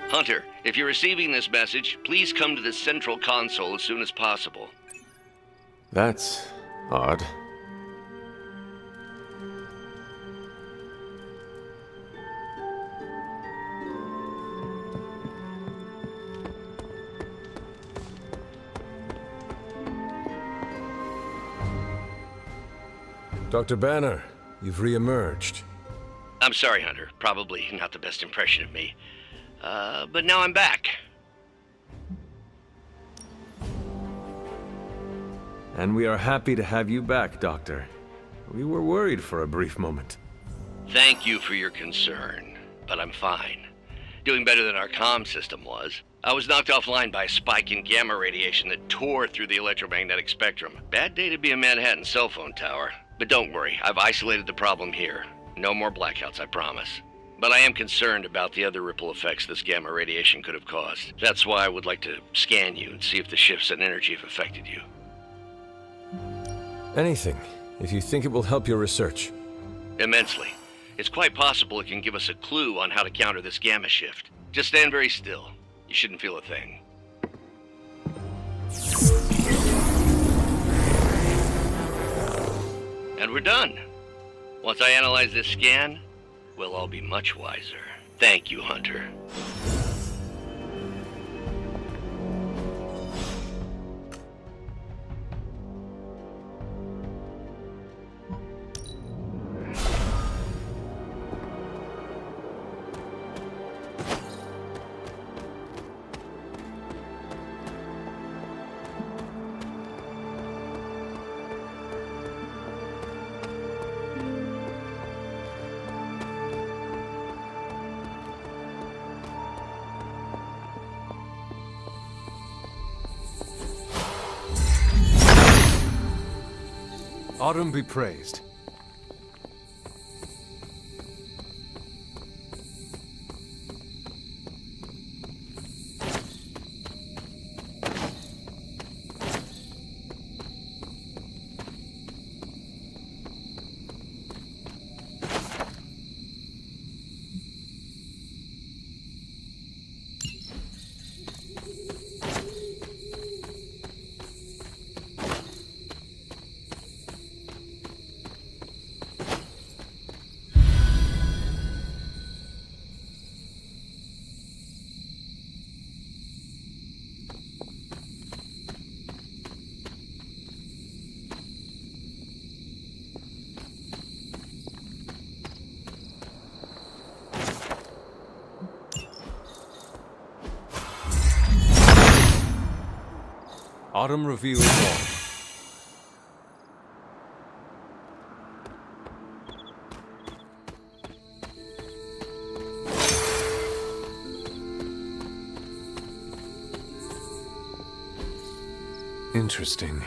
Hunter, if you're receiving this message, please come to the central console as soon as possible. That's odd. Dr. Banner, you've re-emerged. I'm sorry, Hunter. Probably not the best impression of me. But now I'm back. And we are happy to have you back, Doctor. We were worried for a brief moment. Thank you for your concern, but I'm fine. Doing better than our comm system was. I was knocked offline by a spike in gamma radiation that tore through the electromagnetic spectrum. Bad day to be a Manhattan cell phone tower. But don't worry, I've isolated the problem here. No more blackouts, I promise. But I am concerned about the other ripple effects this gamma radiation could have caused. That's why I would like to scan you and see if the shifts in energy have affected you. Anything, if you think it will help your research. Immensely. It's quite possible it can give us a clue on how to counter this gamma shift. Just stand very still. You shouldn't feel a thing. And we're done. Once I analyze this scan, we'll all be much wiser. Thank you, Hunter. Autumn be praised. Autumn reveals all. Interesting.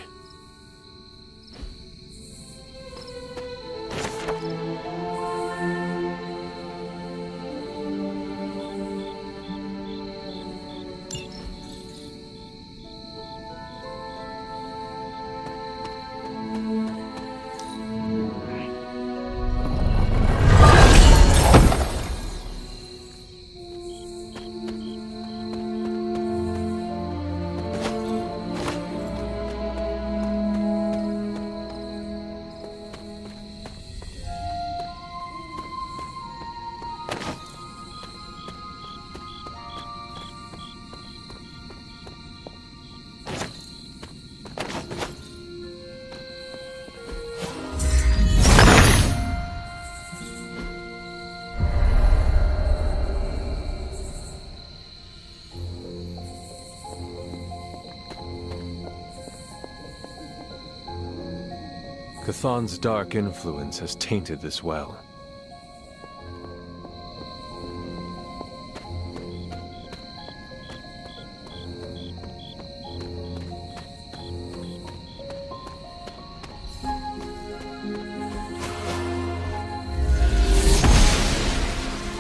Chthon's dark influence has tainted this well.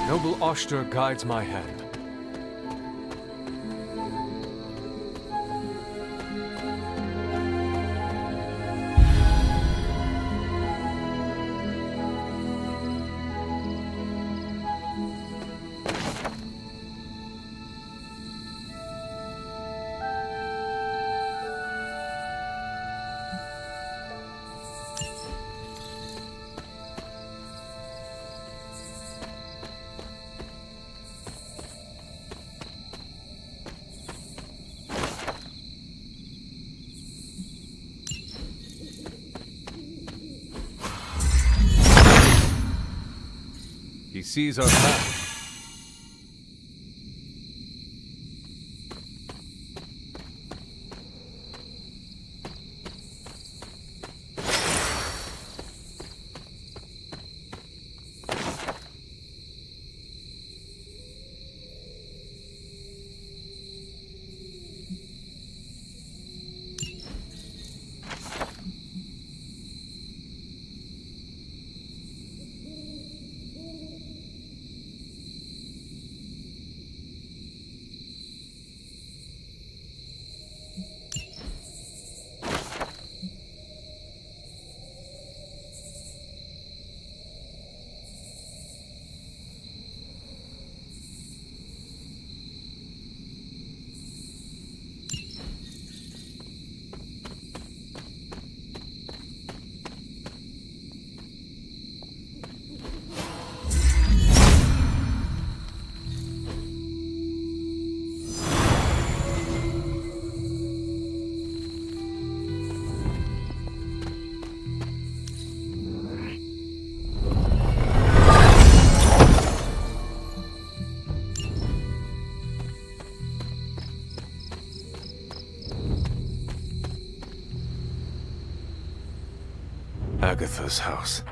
Noble Oshter guides my hand. sees our path. Agatha's house.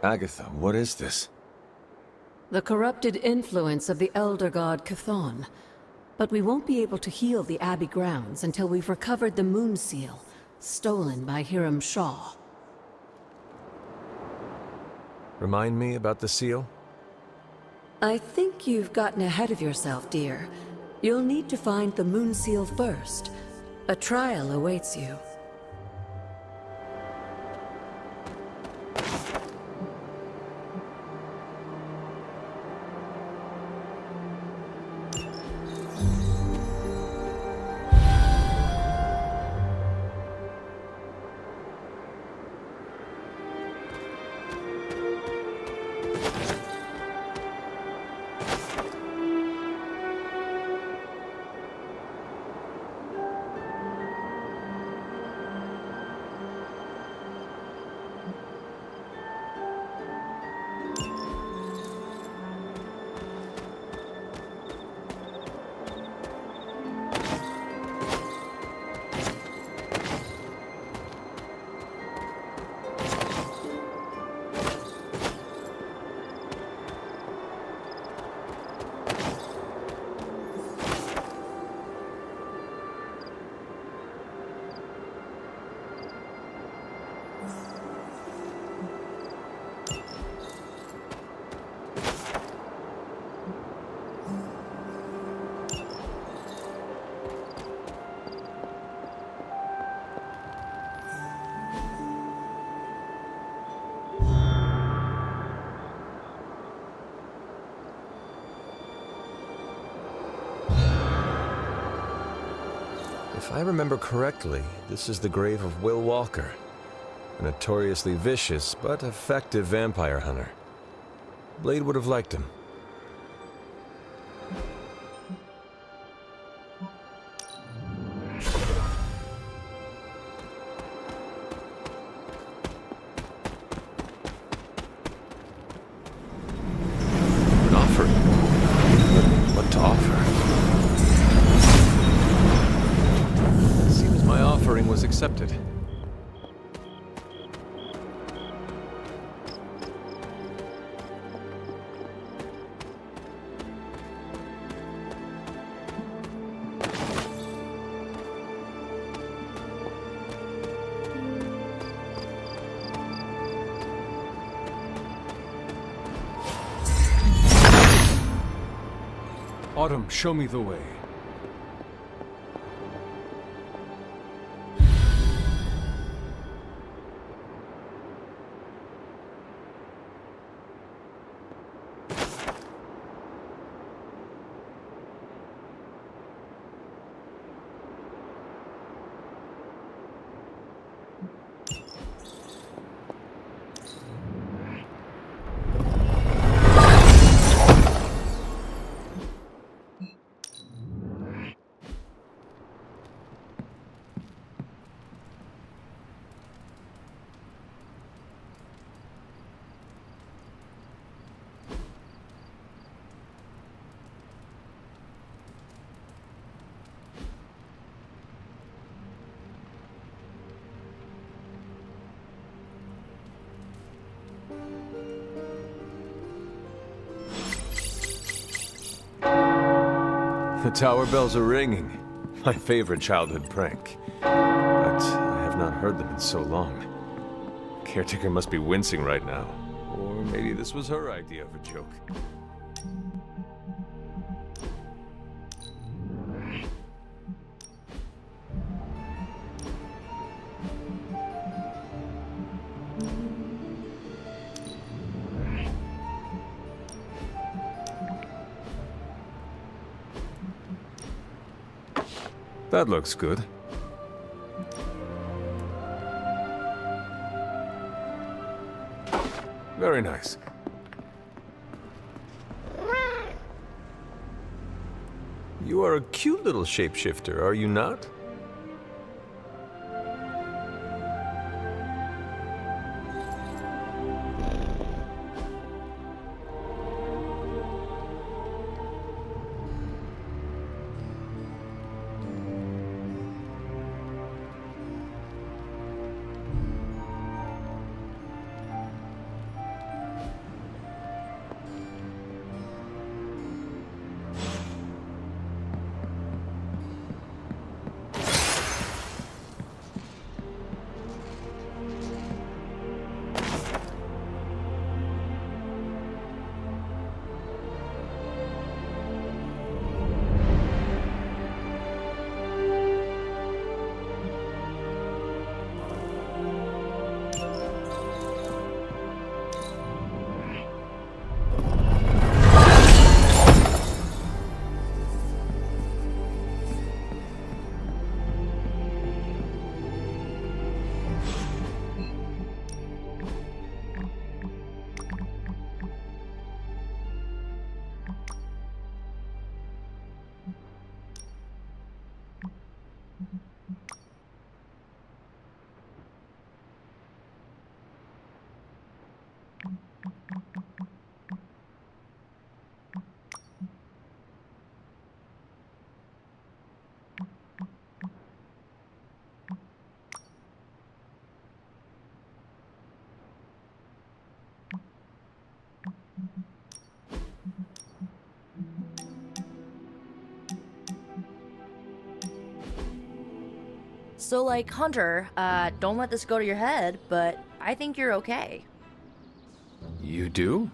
Agatha, what is this? The corrupted influence of the Elder God Chthon. But we won't be able to heal the Abbey grounds until we've recovered the Moon Seal, stolen by Hiram Shaw. Remind me about the seal? I think you've gotten ahead of yourself, dear. You'll need to find the Moon Seal first. A trial awaits you. If I remember correctly, this is the grave of Will Walker, a notoriously vicious but effective vampire hunter. Blade would have liked him. An offer? What to offer? Seems my offering was accepted. Autumn, show me the way. The tower bells are ringing. My favorite childhood prank. But I have not heard them in so long. Caretaker must be wincing right now. Or maybe this was her idea of a joke. That looks good. Very nice. You are a cute little shapeshifter, are you not? So, like, Hunter, don't let this go to your head, but I think you're okay. You do?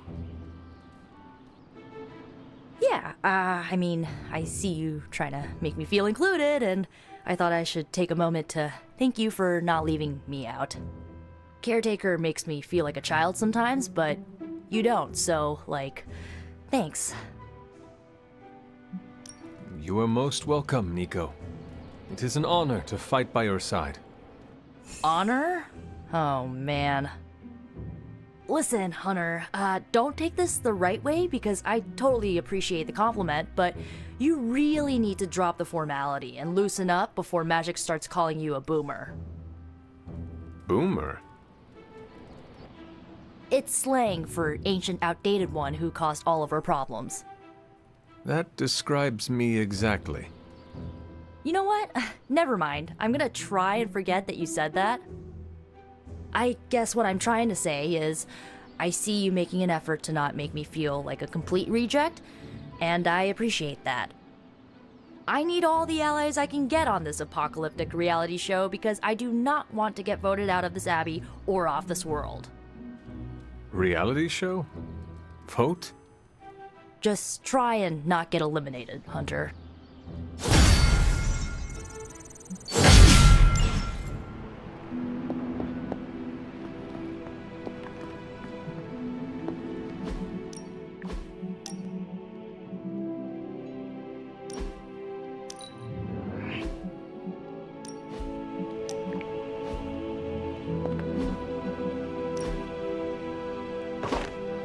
Yeah, I mean, I see you trying to make me feel included, and I thought I should take a moment to thank you for not leaving me out. Caretaker makes me feel like a child sometimes, but you don't, so, like, thanks. You are most welcome, Nico. It is an honor to fight by your side. Honor? Oh, man. Listen, Hunter, don't take this the right way because I totally appreciate the compliment, but you really need to drop the formality and loosen up before magic starts calling you a boomer. Boomer? It's slang for ancient, outdated one who caused all of our problems. That describes me exactly. You know what? Never mind. I'm gonna try and forget that you said that. I guess what I'm trying to say is, I see you making an effort to not make me feel like a complete reject, and I appreciate that. I need all the allies I can get on this apocalyptic reality show because I do not want to get voted out of this abbey or off this world. Reality show? Vote? Just try and not get eliminated, Hunter.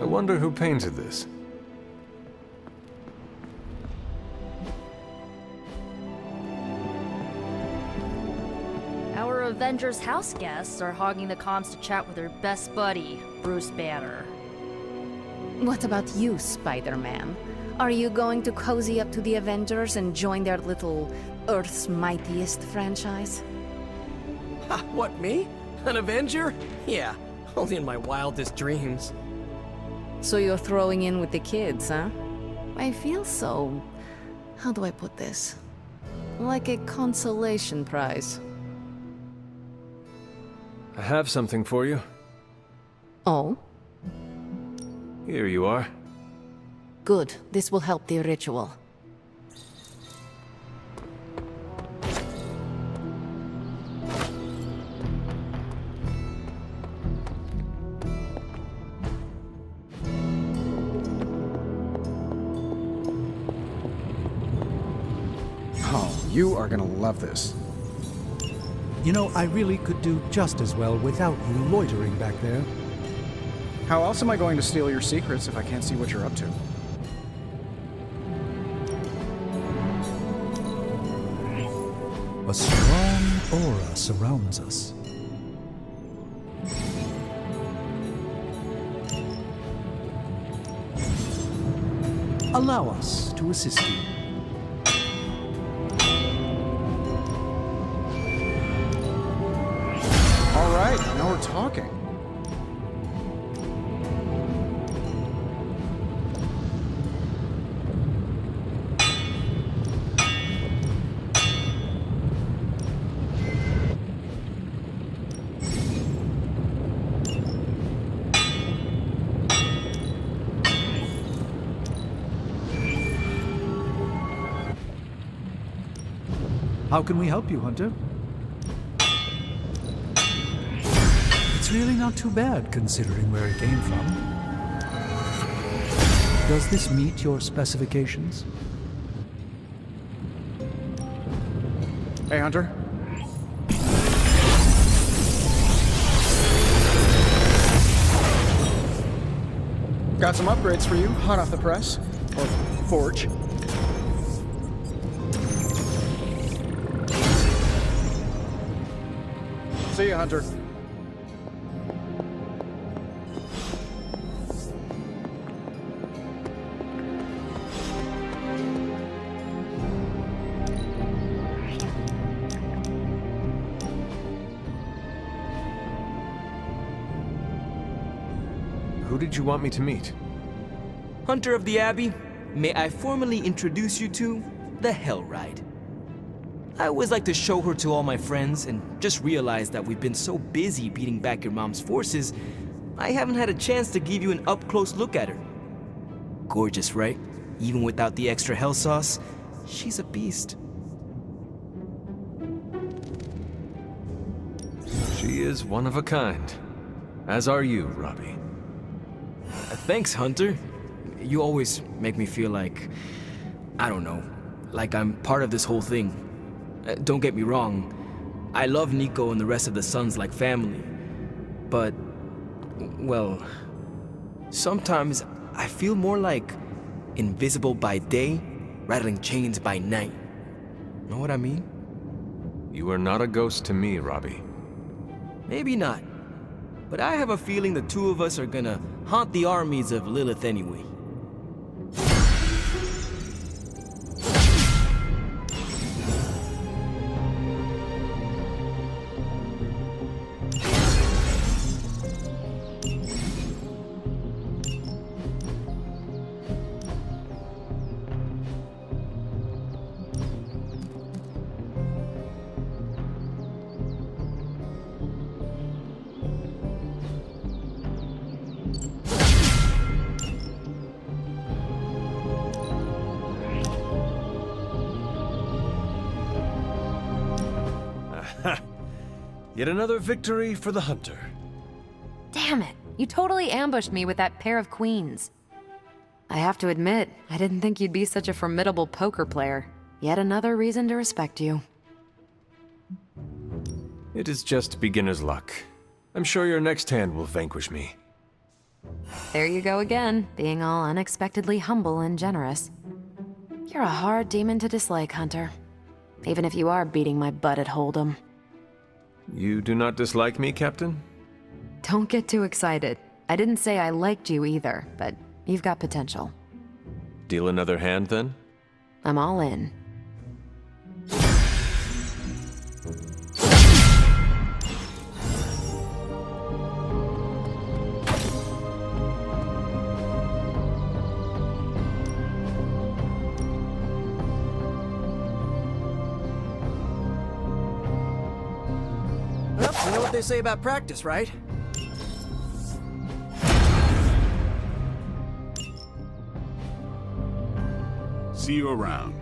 I wonder who painted this. Our Avengers house guests are hogging the comms to chat with their best buddy, Bruce Banner. What about you, Spider-Man? Are you going to cozy up to the Avengers and join their little Earth's Mightiest franchise? Ha, what, me? An Avenger? Yeah, only in my wildest dreams. So you're throwing in with the kids, huh? I feel so... how do I put this? Like a consolation prize. I have something for you. Oh? Here you are. Good. This will help the ritual. Oh, you are gonna love this. You know, I really could do just as well without you loitering back there. How else am I going to steal your secrets if I can't see what you're up to? A strong aura surrounds us. Allow us to assist you. All right, now we're talking. How can we help you, Hunter? It's really not too bad, considering where it came from. Does this meet your specifications? Hey, Hunter. Got some upgrades for you, hot off the press. Or forge. See you, Hunter. Who did you want me to meet? Hunter of the Abbey, may I formally introduce you to the Hell Ride. I always like to show her to all my friends and just realized that we've been so busy beating back your mom's forces, I haven't had a chance to give you an up-close look at her. Gorgeous, right? Even without the extra hell sauce, she's a beast. She is one of a kind. As are you, Robbie. Thanks, Hunter. You always make me feel like, I don't know, like I'm part of this whole thing. Don't get me wrong. I love Nico and the rest of the Sons like family. But, well, sometimes I feel more like invisible by day, rattling chains by night. Know what I mean? You are not a ghost to me, Robbie. Maybe not. But I have a feeling the two of us are gonna haunt the armies of Lilith anyway. Yet another victory for the hunter. Damn it! You totally ambushed me with that pair of queens. I have to admit, I didn't think you'd be such a formidable poker player. Yet another reason to respect you. It is just beginner's luck. I'm sure your next hand will vanquish me. There you go again, being all unexpectedly humble and generous. You're a hard demon to dislike, Hunter. Even if you are beating my butt at Hold'em. You do not dislike me, Captain? Don't get too excited. I didn't say I liked you either, but you've got potential. Deal another hand, then? I'm all in. Well, you know what they say about practice, right? See you around.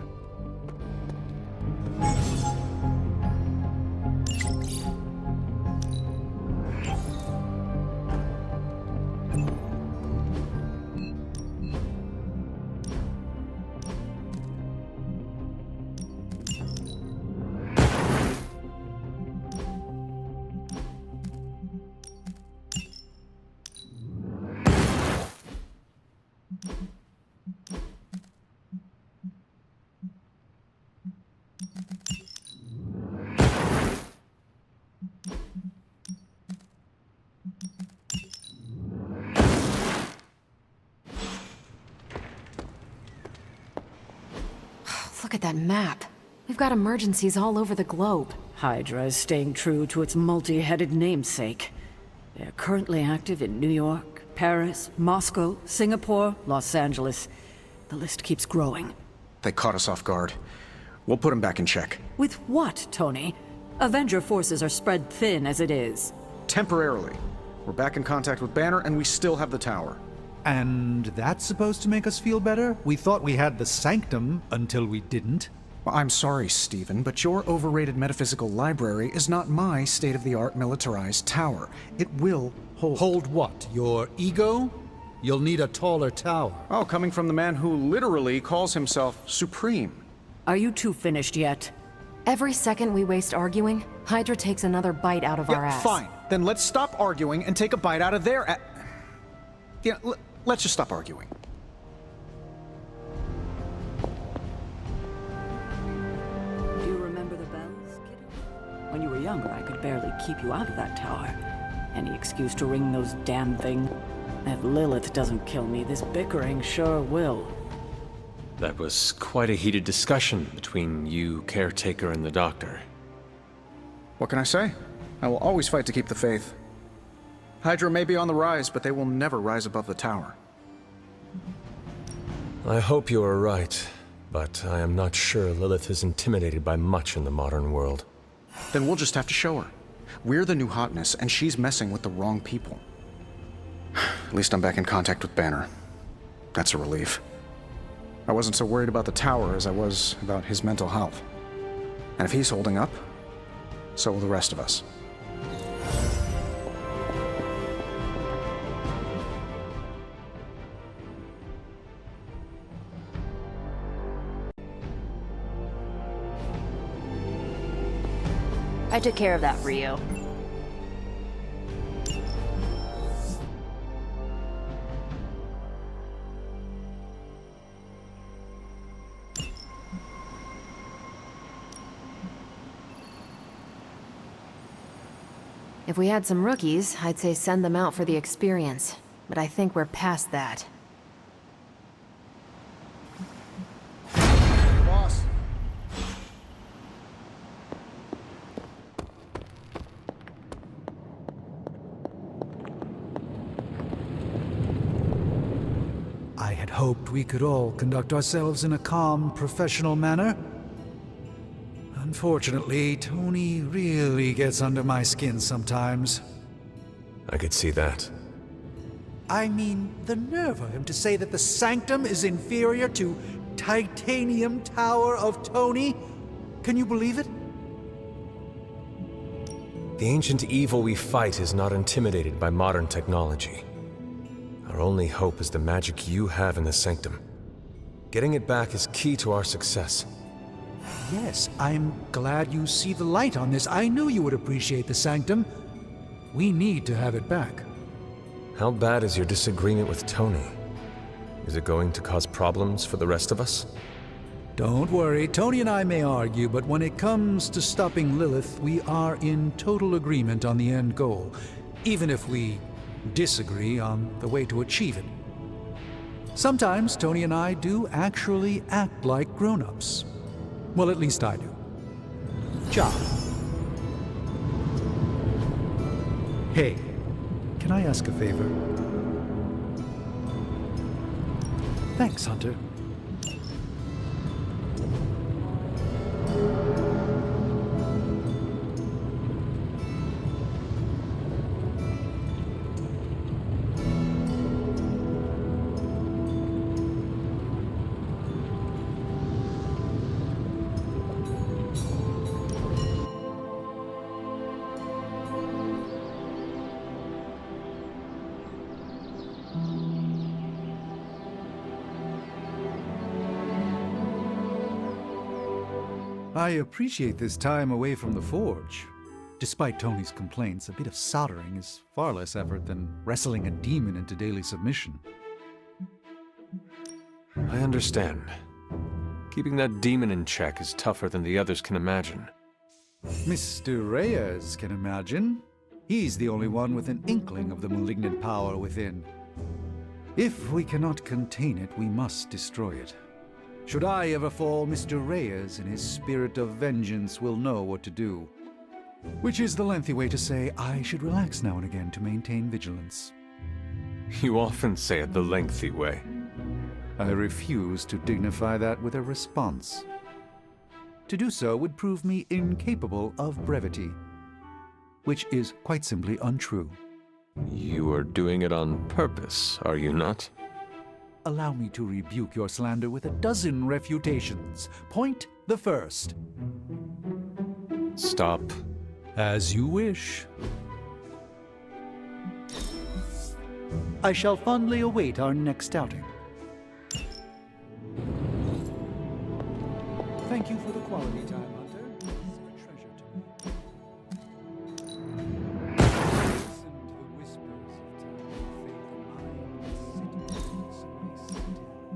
Look at that map. We've got emergencies all over the globe. Hydra is staying true to its multi-headed namesake. They're currently active in New York, Paris, Moscow, Singapore, Los Angeles. The list keeps growing. They caught us off guard. We'll put them back in check. With what, Tony? Avenger forces are spread thin as it is. Temporarily. We're back in contact with Banner, and we still have the tower. And that's supposed to make us feel better? We thought we had the sanctum until we didn't. Well, I'm sorry, Stephen, but your overrated metaphysical library is not my state-of-the-art militarized tower. It will hold... Hold what? Your ego? You'll need a taller tower. Oh, coming from the man who literally calls himself Supreme. Are you two finished yet? Every second we waste arguing, Hydra takes another bite out of our ass. Fine. Then let's stop arguing and take a bite out of their ass. Yeah, let's just stop arguing. Do you remember the bells, kiddo? When you were younger, I could barely keep you out of that tower. Any excuse to ring those damn things. If Lilith doesn't kill me, this bickering sure will. That was quite a heated discussion between you, Caretaker, and the Doctor. What can I say? I will always fight to keep the faith. Hydra may be on the rise, but they will never rise above the tower. I hope you are right, but I am not sure Lilith is intimidated by much in the modern world. Then we'll just have to show her. We're the new hotness, and she's messing with the wrong people. At least I'm back in contact with Banner. That's a relief. I wasn't so worried about the tower as I was about his mental health. And if he's holding up, so will the rest of us. I took care of that for you. If we had some rookies, I'd say send them out for the experience. But I think we're past that. Boss. I had hoped we could all conduct ourselves in a calm, professional manner. Unfortunately, Tony really gets under my skin sometimes. I could see that. I mean, the nerve of him to say that the Sanctum is inferior to Titanium Tower of Tony? Can you believe it? The ancient evil we fight is not intimidated by modern technology. Our only hope is the magic you have in the Sanctum. Getting it back is key to our success. Yes, I'm glad you see the light on this. I knew you would appreciate the Sanctum. We need to have it back. How bad is your disagreement with Tony? Is it going to cause problems for the rest of us? Don't worry, Tony and I may argue, but when it comes to stopping Lilith, we are in total agreement on the end goal, even if we disagree on the way to achieve it. Sometimes Tony and I do actually act like grown-ups. Well, at least I do. Ciao. Hey, can I ask a favor? Thanks, Hunter. I appreciate this time away from the forge. Despite Tony's complaints, a bit of soldering is far less effort than wrestling a demon into daily submission. I understand. Keeping that demon in check is tougher than the others can imagine. Mr. Reyes can imagine. He's the only one with an inkling of the malignant power within. If we cannot contain it, we must destroy it. Should I ever fall, Mr. Reyes, in his spirit of vengeance, will know what to do. Which is the lengthy way to say I should relax now and again to maintain vigilance. You often say it the lengthy way. I refuse to dignify that with a response. To do so would prove me incapable of brevity, which is quite simply untrue. You are doing it on purpose, are you not? Allow me to rebuke your slander with a dozen refutations. Point the first. Stop. As you wish. I shall fondly await our next outing. Thank you for the quality time, Hunter. This is a treasure to me. Listen to the whispers of time and faith in mind, sitting peacefully still.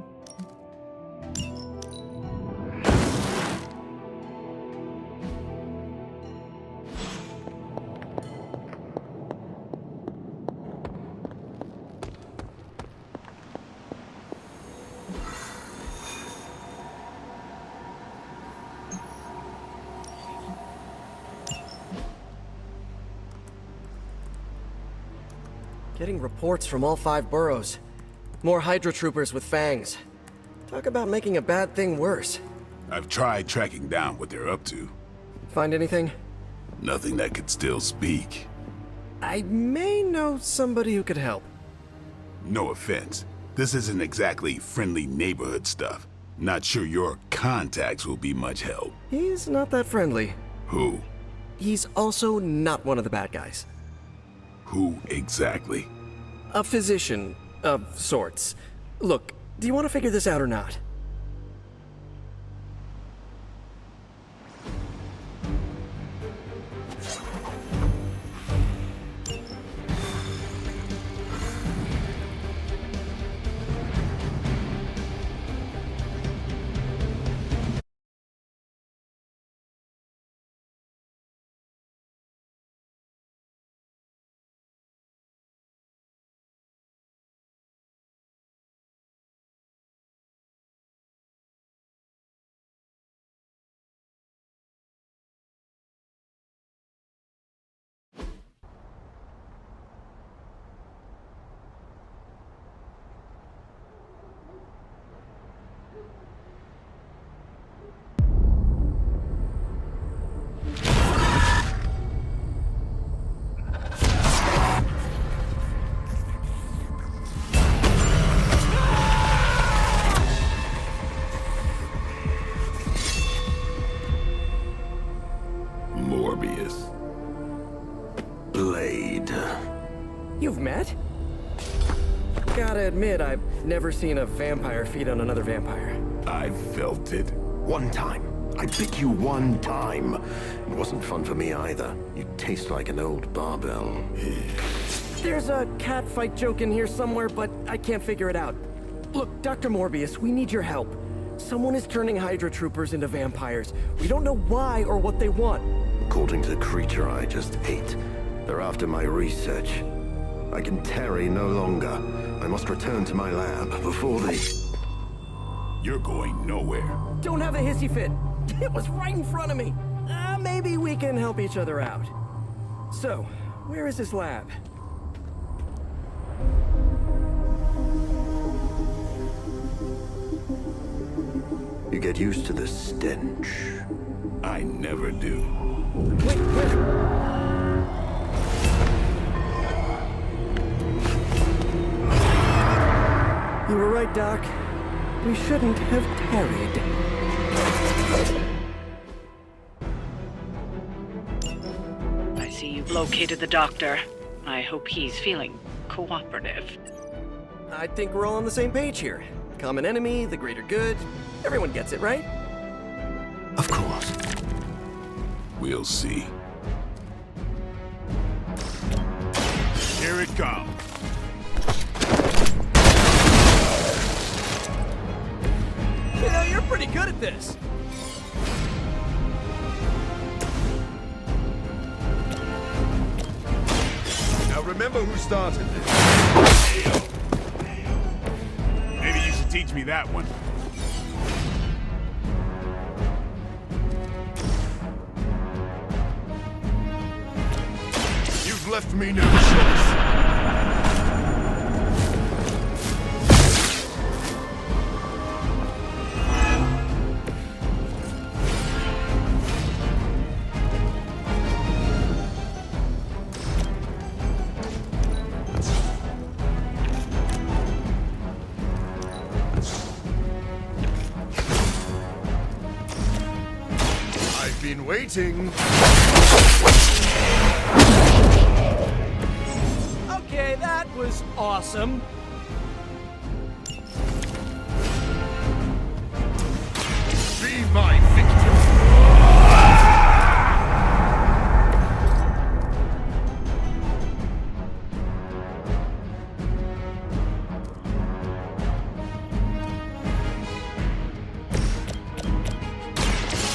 Getting reports from all 5 boroughs. More Hydra troopers with fangs. Talk about making a bad thing worse. I've tried tracking down what they're up to. Find anything? Nothing that could still speak. I may know somebody who could help. No offense. This isn't exactly friendly neighborhood stuff. Not sure your contacts will be much help. He's not that friendly. Who? He's also not one of the bad guys. Who exactly? A physician of sorts. Look, do you want to figure this out or not? Blade. You've met? Gotta admit, I've never seen a vampire feed on another vampire. I felt it. One time. I bit you one time. It wasn't fun for me either. You taste like an old barbell. There's a cat fight joke in here somewhere, but I can't figure it out. Look, Dr. Morbius, we need your help. Someone is turning Hydra troopers into vampires. We don't know why or what they want. According to the creature I just ate, they're after my research. I can tarry no longer. I must return to my lab before they... You're going nowhere. Don't have a hissy fit. It was right in front of me. Maybe we can help each other out. So, where is this lab? You get used to the stench. I never do. Wait, where? You were right, Doc. We shouldn't have tarried. I see you've located the doctor. I hope he's feeling cooperative. I think we're all on the same page here. Common enemy, the greater good. Everyone gets it, right? Of course. We'll see. Here it comes. You know, you're pretty good at this. Now remember who started this. Maybe you should teach me that one. You've left me no choice. I've been waiting. Okay, that was awesome. Be my victim.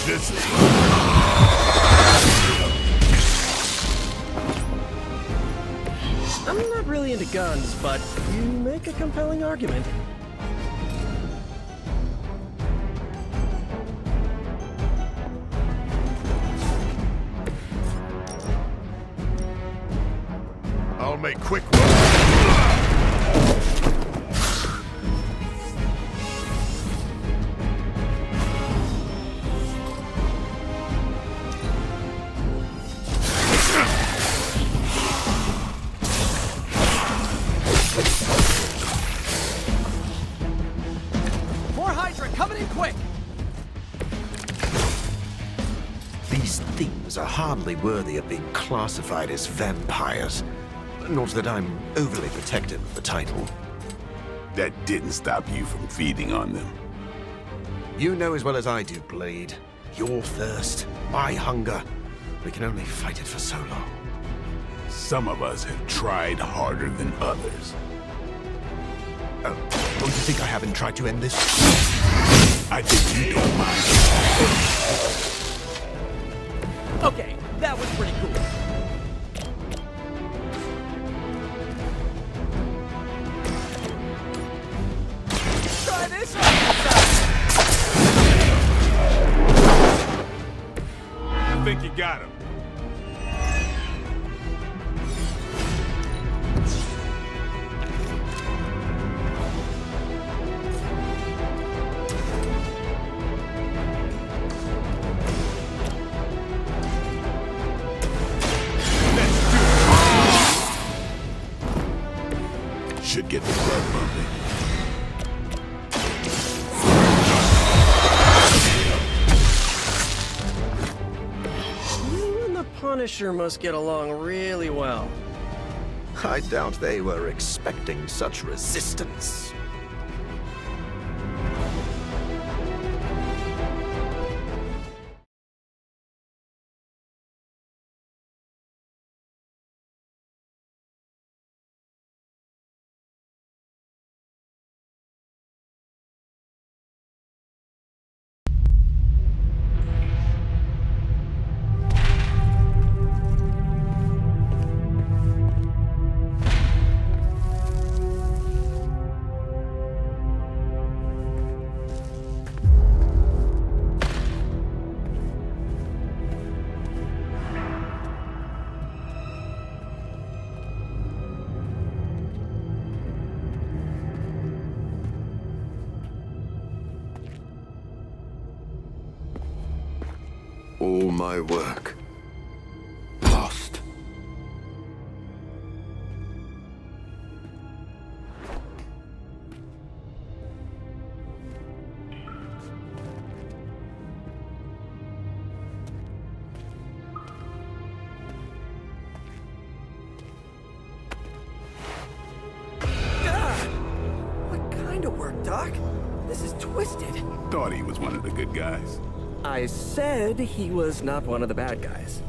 This is... I'm not really into guns, but you make a compelling argument. I'll make quick work. More Hydra coming in quick! These things are hardly worthy of being classified as vampires. Not that I'm overly protective of the title. That didn't stop you from feeding on them. You know as well as I do, Blade. Your thirst, my hunger. We can only fight it for so long. Some of us have tried harder than others. Oh, don't you think I haven't tried to end this? I think you don't mind. Okay, that was pretty cool. Try this on. I think you got him. Should get the blood pumping. You and the pun Punisher must get along really well. I doubt they were expecting such resistance. All my work lost. What kind of work, Doc? This is twisted. Thought he was one of the good guys. I said he was not one of the bad guys.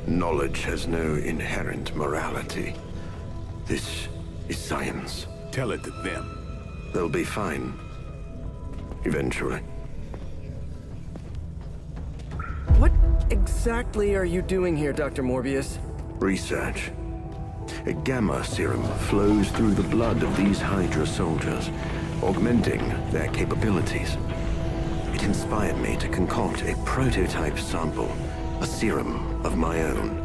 Knowledge has no inherent morality. This is science. Tell it to them. They'll be fine. Eventually. What exactly are you doing here, Dr. Morbius? Research. A gamma serum flows through the blood of these Hydra soldiers, augmenting their capabilities. It inspired me to concoct a prototype sample, a serum of my own.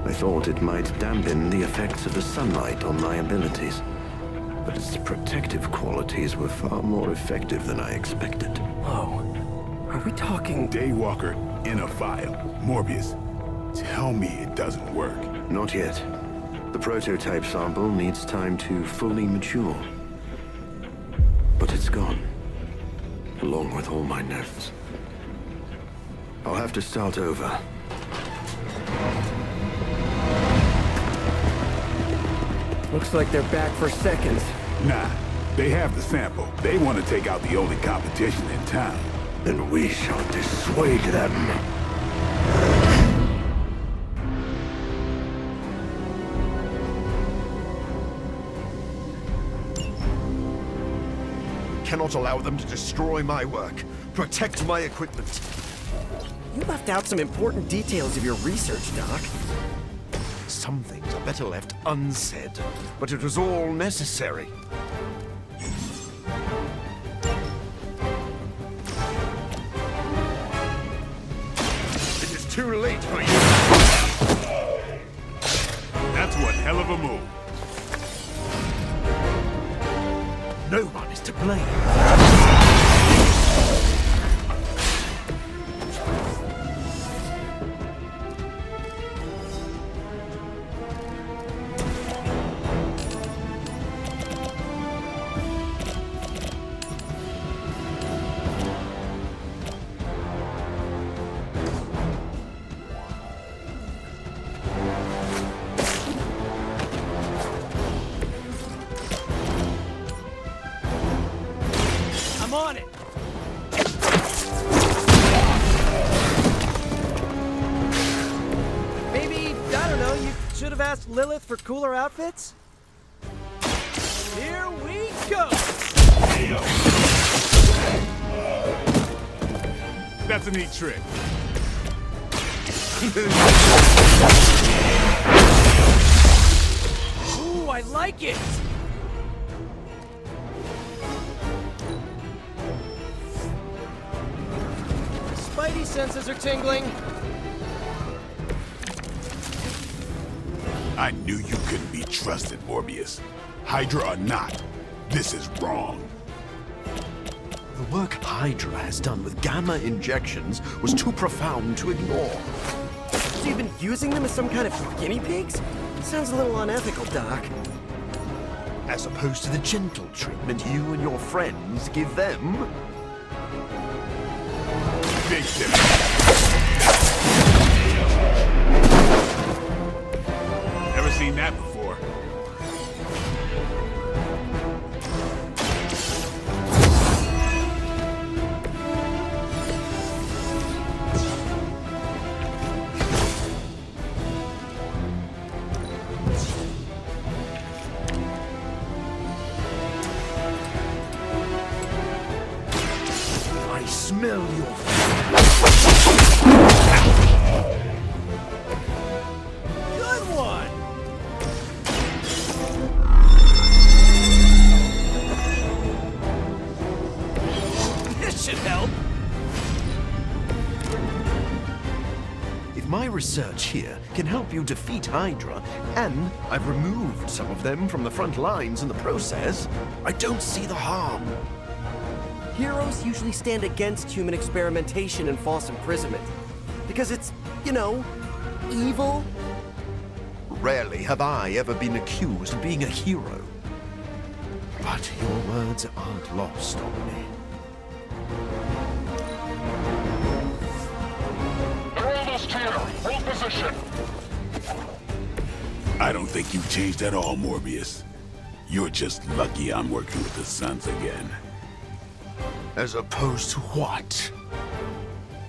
I thought it might dampen the effects of the sunlight on my abilities, but its protective qualities were far more effective than I expected. Whoa. Are we talking... Daywalker in a vial. Morbius, tell me it doesn't work. Not yet. The prototype sample needs time to fully mature. But it's gone. Along with all my notes. I'll have to start over. Looks like they're back for seconds. Nah, they have the sample. They want to take out the only competition in town. Then we shall dissuade them. Cannot allow them to destroy my work. Protect my equipment. You left out some important details of your research, Doc. Some things are better left unsaid, but it was all necessary. It is too late for you. That's one hell of a move. No one is to blame. I'm on it! Maybe, I don't know, you should have asked Lilith for cooler outfits? Here we go! That's a neat trick. Ooh, I like it! Spidey senses are tingling. I knew you couldn't be trusted, Morbius. Hydra or not, this is wrong. The work Hydra has done with gamma injections was too profound to ignore. So you've been using them as some kind of guinea pigs? Sounds a little unethical, Doc. As opposed to the gentle treatment you and your friends give them. Big difference. seen that before. I smell your... Good one! This should help. If my research here can help you defeat Hydra, and I've removed some of them from the front lines in the process, I don't see the harm. Heroes usually stand against human experimentation and false imprisonment. Because it's, you know, evil. Rarely have I ever been accused of being a hero. But your words aren't lost on me. They're almost here. Hold position. I don't think you've changed at all, Morbius. You're just lucky I'm working with the Sons again. As opposed to what?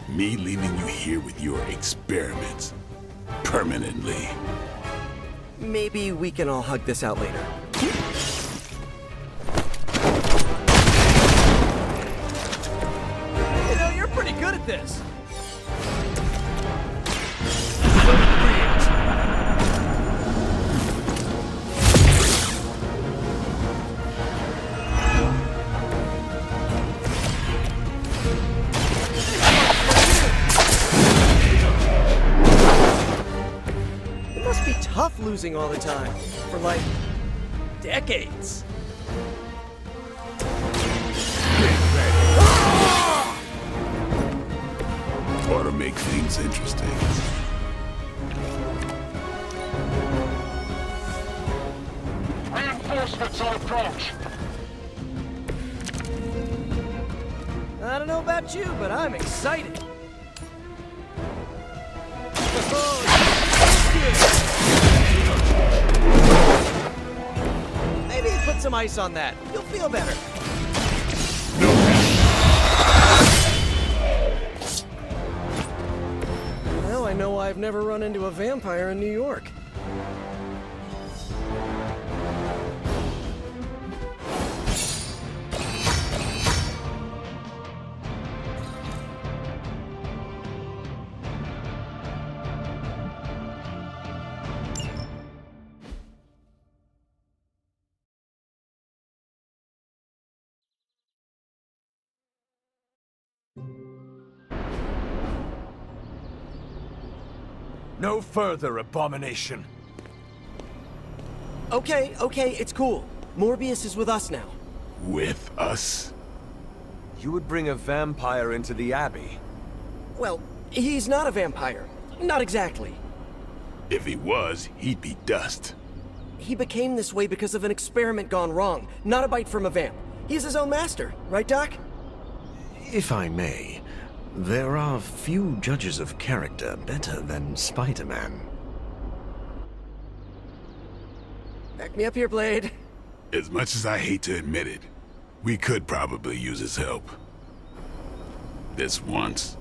Me leaving you here with your experiments. Permanently. Maybe we can all hug this out later. You know, you're pretty good at this. It must be tough losing all the time. For like, decades. Ought to make things interesting. Reinforcements on approach. I don't know about you, but I'm excited. Maybe put some ice on that. You'll feel better. Well, I know I've never run into a vampire in New York. No further abomination. Okay, it's cool. Morbius is with us now. With us? You would bring a vampire into the Abbey? Well, he's not a vampire. Not exactly. If he was, he'd be dust. He became this way because of an experiment gone wrong, not a bite from a vamp. He's his own master, right, Doc? If I may, there are few judges of character better than Spider-Man. Back me up here, Blade. As much as I hate to admit it, we could probably use his help. This once.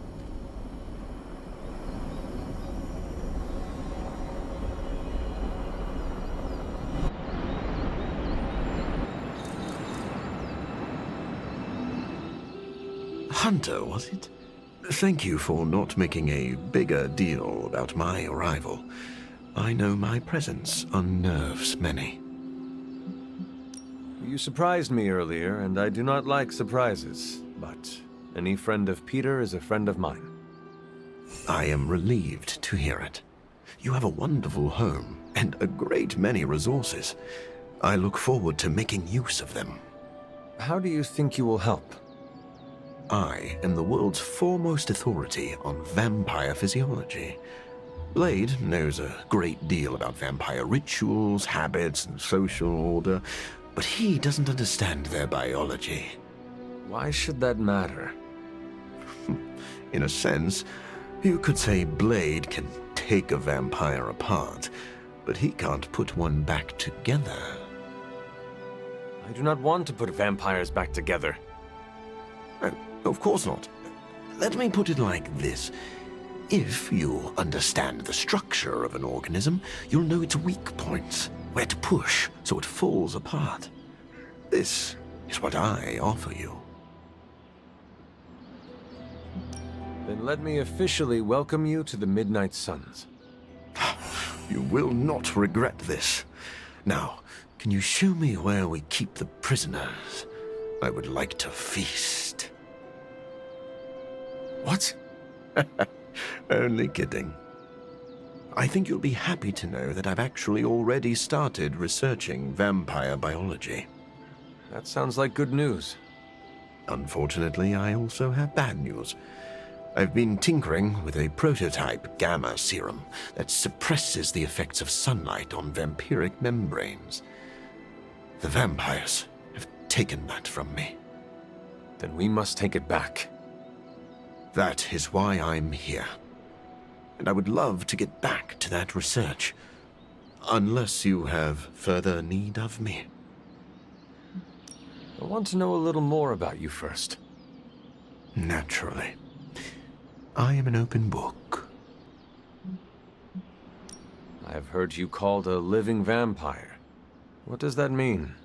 Hunter, was it? Thank you for not making a bigger deal about my arrival. I know my presence unnerves many. You surprised me earlier, and I do not like surprises, but any friend of Peter is a friend of mine. I am relieved to hear it. You have a wonderful home, and a great many resources. I look forward to making use of them. How do you think you will help? I am the world's foremost authority on vampire physiology. Blade knows a great deal about vampire rituals, habits, and social order, but he doesn't understand their biology. Why should that matter? In a sense, you could say Blade can take a vampire apart, but he can't put one back together. I do not want to put vampires back together. Of course not. Let me put it like this. If you understand the structure of an organism, you'll know its weak points, where to push so it falls apart. This is what I offer you. Then let me officially welcome you to the Midnight Suns. You will not regret this. Now, can you show me where we keep the prisoners? I would like to feast. What? Only kidding. I think you'll be happy to know that I've actually already started researching vampire biology. That sounds like good news. Unfortunately, I also have bad news. I've been tinkering with a prototype gamma serum that suppresses the effects of sunlight on vampiric membranes. The vampires have taken that from me. Then we must take it back. That is why I'm here. And I would love to get back to that research. Unless you have further need of me. I want to know a little more about you first. Naturally. I am an open book. I have heard you called a living vampire. What does that mean?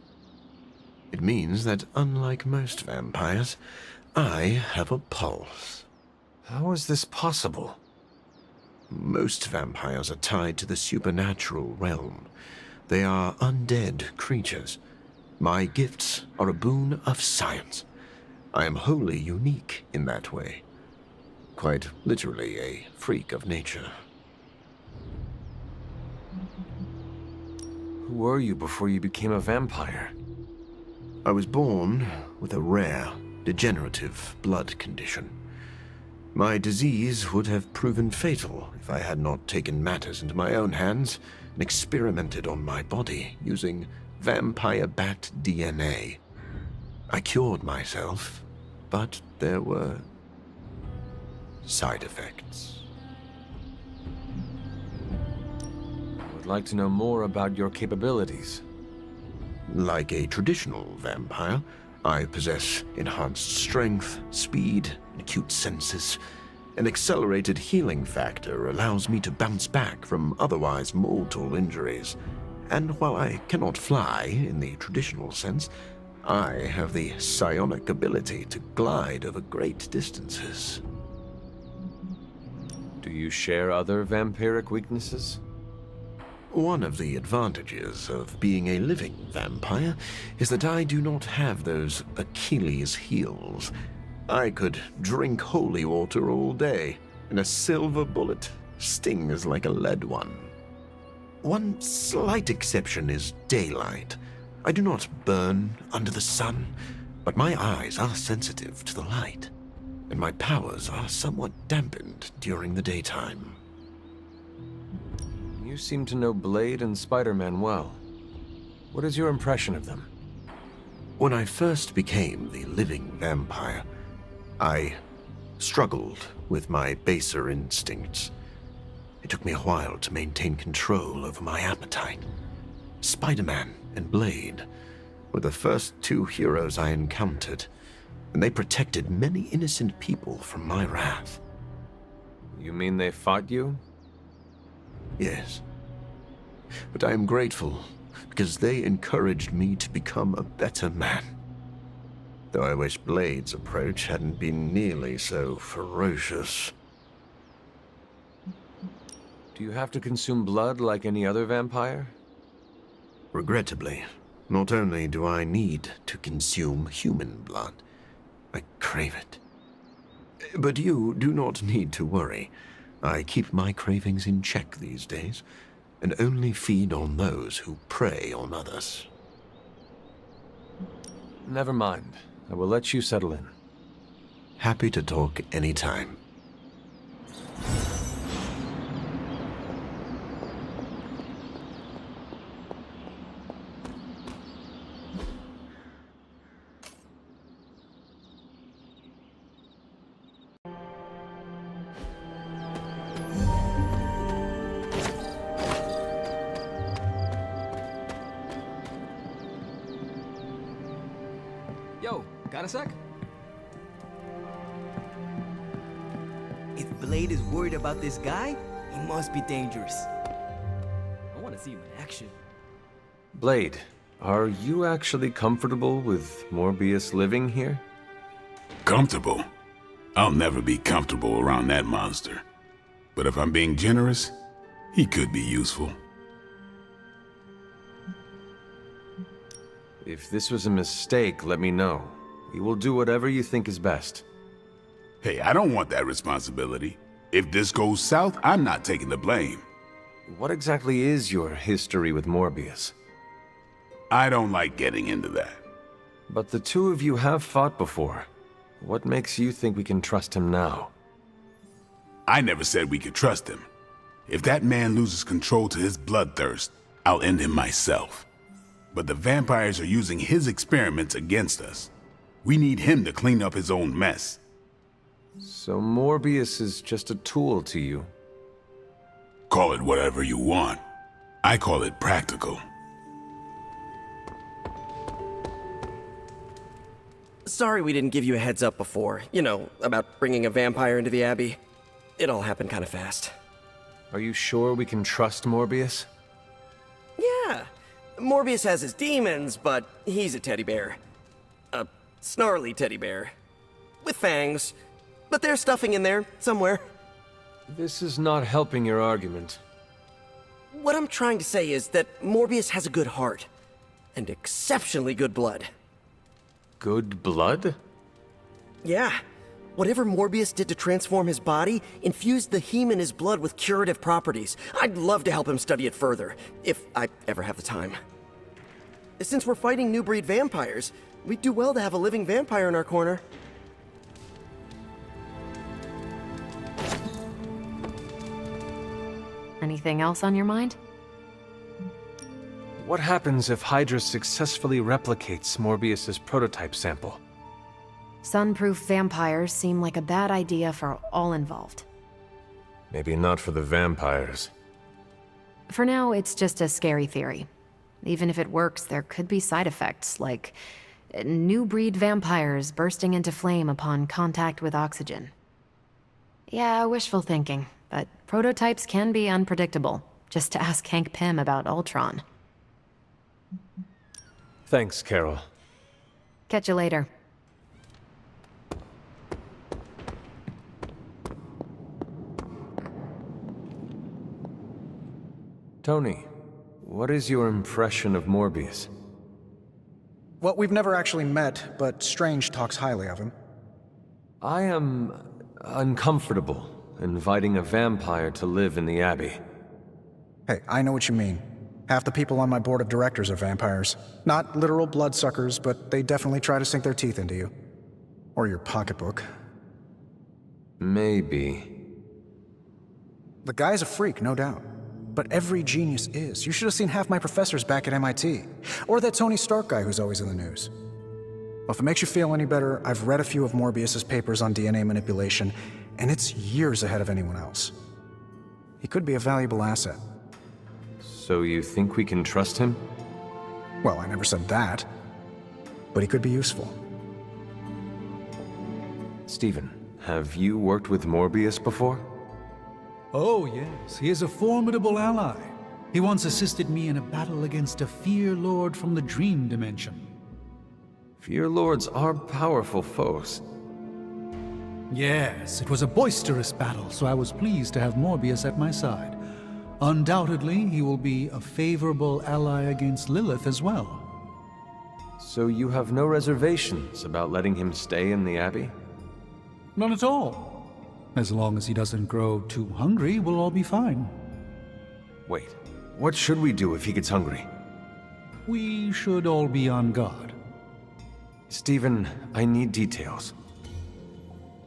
It means that unlike most vampires, I have a pulse. How is this possible? Most vampires are tied to the supernatural realm. They are undead creatures. My gifts are a boon of science. I am wholly unique in that way. Quite literally a freak of nature. Who were you before you became a vampire? I was born with a rare, degenerative blood condition. My disease would have proven fatal if I had not taken matters into my own hands and experimented on my body using vampire bat DNA. I cured myself, but there were side effects. I would like to know more about your capabilities. Like a traditional vampire, I possess enhanced strength, speed, and acute senses. An accelerated healing factor allows me to bounce back from otherwise mortal injuries. And while I cannot fly in the traditional sense, I have the psionic ability to glide over great distances. Do you share other vampiric weaknesses? One of the advantages of being a living vampire is that I do not have those Achilles heels. I could drink holy water all day, and a silver bullet stings like a lead one. One slight exception is daylight. I do not burn under the sun, but my eyes are sensitive to the light, and my powers are somewhat dampened during the daytime. You seem to know Blade and Spider-Man well. What is your impression of them? When I first became the living vampire, I struggled with my baser instincts. It took me a while to maintain control over my appetite. Spider-Man and Blade were the first two heroes I encountered, and they protected many innocent people from my wrath. You mean they fought you? Yes. But I am grateful because they encouraged me to become a better man. Though I wish Blade's approach hadn't been nearly so ferocious. Do you have to consume blood like any other vampire? Regrettably, not only do I need to consume human blood, I crave it. But you do not need to worry. I keep my cravings in check these days, and only feed on those who prey on others. Never mind. I will let you settle in. Happy to talk anytime. Yo, got a sec? If Blade is worried about this guy, he must be dangerous. I want to see him in action. Blade, are you actually comfortable with Morbius living here? Comfortable? I'll never be comfortable around that monster. But if I'm being generous, he could be useful. If this was a mistake, let me know. We will do whatever you think is best. Hey, I don't want that responsibility. If this goes south, I'm not taking the blame. What exactly is your history with Morbius? I don't like getting into that. But the two of you have fought before. What makes you think we can trust him now? I never said we could trust him. If that man loses control to his bloodthirst, I'll end him myself. But the vampires are using his experiments against us. We need him to clean up his own mess. So Morbius is just a tool to you? Call it whatever you want. I call it practical. Sorry we didn't give you a heads up before. You know, about bringing a vampire into the Abbey. It all happened kind of fast. Are you sure we can trust Morbius? Yeah. Morbius has his demons, but he's a teddy bear. A snarly teddy bear. With fangs. But there's stuffing in there, somewhere. This is not helping your argument. What I'm trying to say is that Morbius has a good heart. And exceptionally good blood. Good blood? Yeah. Whatever Morbius did to transform his body infused the heme in his blood with curative properties. I'd love to help him study it further, if I ever have the time. Since we're fighting new breed vampires, we'd do well to have a living vampire in our corner. Anything else on your mind? What happens if Hydra successfully replicates Morbius's prototype sample? Sunproof vampires seem like a bad idea for all involved. Maybe not for the vampires. For now, it's just a scary theory. Even if it works, there could be side effects, like new breed vampires bursting into flame upon contact with oxygen. Yeah, wishful thinking, but prototypes can be unpredictable. Just to ask Hank Pym about Ultron. Thanks, Carol. Catch you later. Tony, what is your impression of Morbius? Well, we've never actually met, but Strange talks highly of him. I am uncomfortable inviting a vampire to live in the Abbey. Hey, I know what you mean. Half the people on my board of directors are vampires. Not literal bloodsuckers, but they definitely try to sink their teeth into you. Or your pocketbook. Maybe. The guy's a freak, no doubt. But every genius is. You should have seen half my professors back at MIT. Or that Tony Stark guy who's always in the news. Well, if it makes you feel any better, I've read a few of Morbius's papers on DNA manipulation, and it's years ahead of anyone else. He could be a valuable asset. So you think we can trust him? Well, I never said that. But he could be useful. Stephen, have you worked with Morbius before? Oh, yes. He is a formidable ally. He once assisted me in a battle against a Fear Lord from the Dream Dimension. Fear Lords are powerful foes. Yes, it was a boisterous battle, so I was pleased to have Morbius at my side. Undoubtedly, he will be a favorable ally against Lilith as well. So you have no reservations about letting him stay in the Abbey? None at all. As long as he doesn't grow too hungry, we'll all be fine. Wait, what should we do if he gets hungry? We should all be on guard. Stephen, I need details.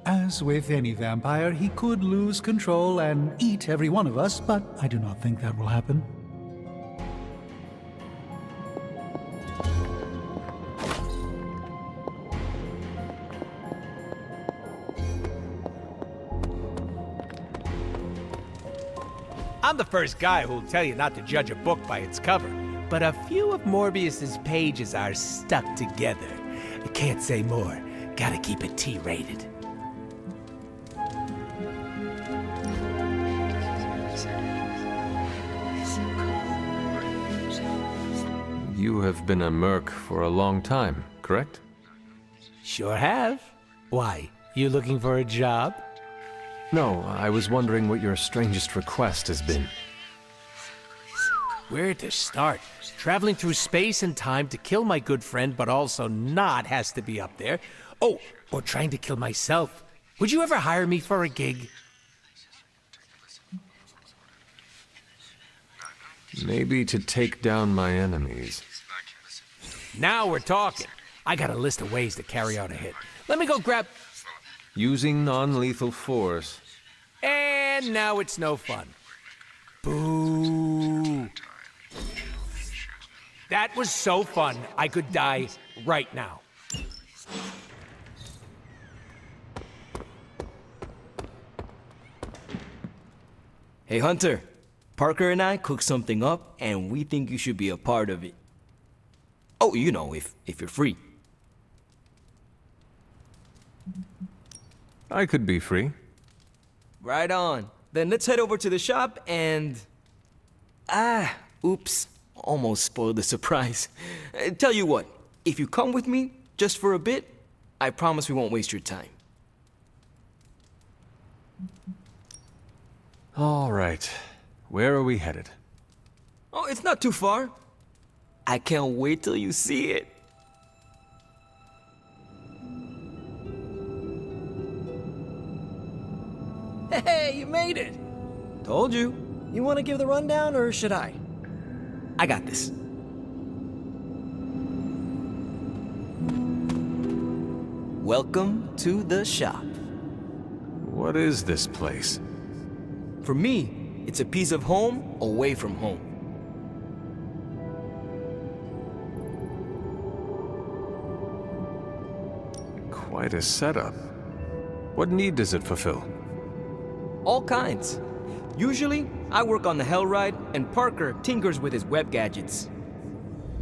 As with any vampire, he could lose control and eat every one of us, but I do not think that will happen. I'm the first guy who'll tell you not to judge a book by its cover, but a few of Morbius's pages are stuck together. I can't say more. Gotta keep it T-rated. You have been a merc for a long time, correct? Sure have. Why, you looking for a job? No, I was wondering what your strangest request has been. Where to start? Traveling through space and time to kill my good friend, but also not has to be up there. Oh, or trying to kill myself. Would you ever hire me for a gig? Maybe to take down my enemies. Now we're talking. I got a list of ways to carry out a hit. Let me go grab... Using non-lethal force. And now it's no fun. Boo. That was so fun, I could die right now. Hey, Hunter. Parker and I cooked something up, and we think you should be a part of it. Oh, you know, if you're free. I could be free. Right on. Then let's head over to the shop and... oops. Almost spoiled the surprise. Tell you what, if you come with me, just for a bit, I promise we won't waste your time. All right. Where are we headed? Oh, it's not too far. I can't wait till you see it. Hey, you made it! Told you. You want to give the rundown, or should I? I got this. Welcome to the shop. What is this place? For me, it's a piece of home away from home. Quite a setup. What need does it fulfill? All kinds. Usually, I work on the Hell Ride, and Parker tinkers with his web gadgets.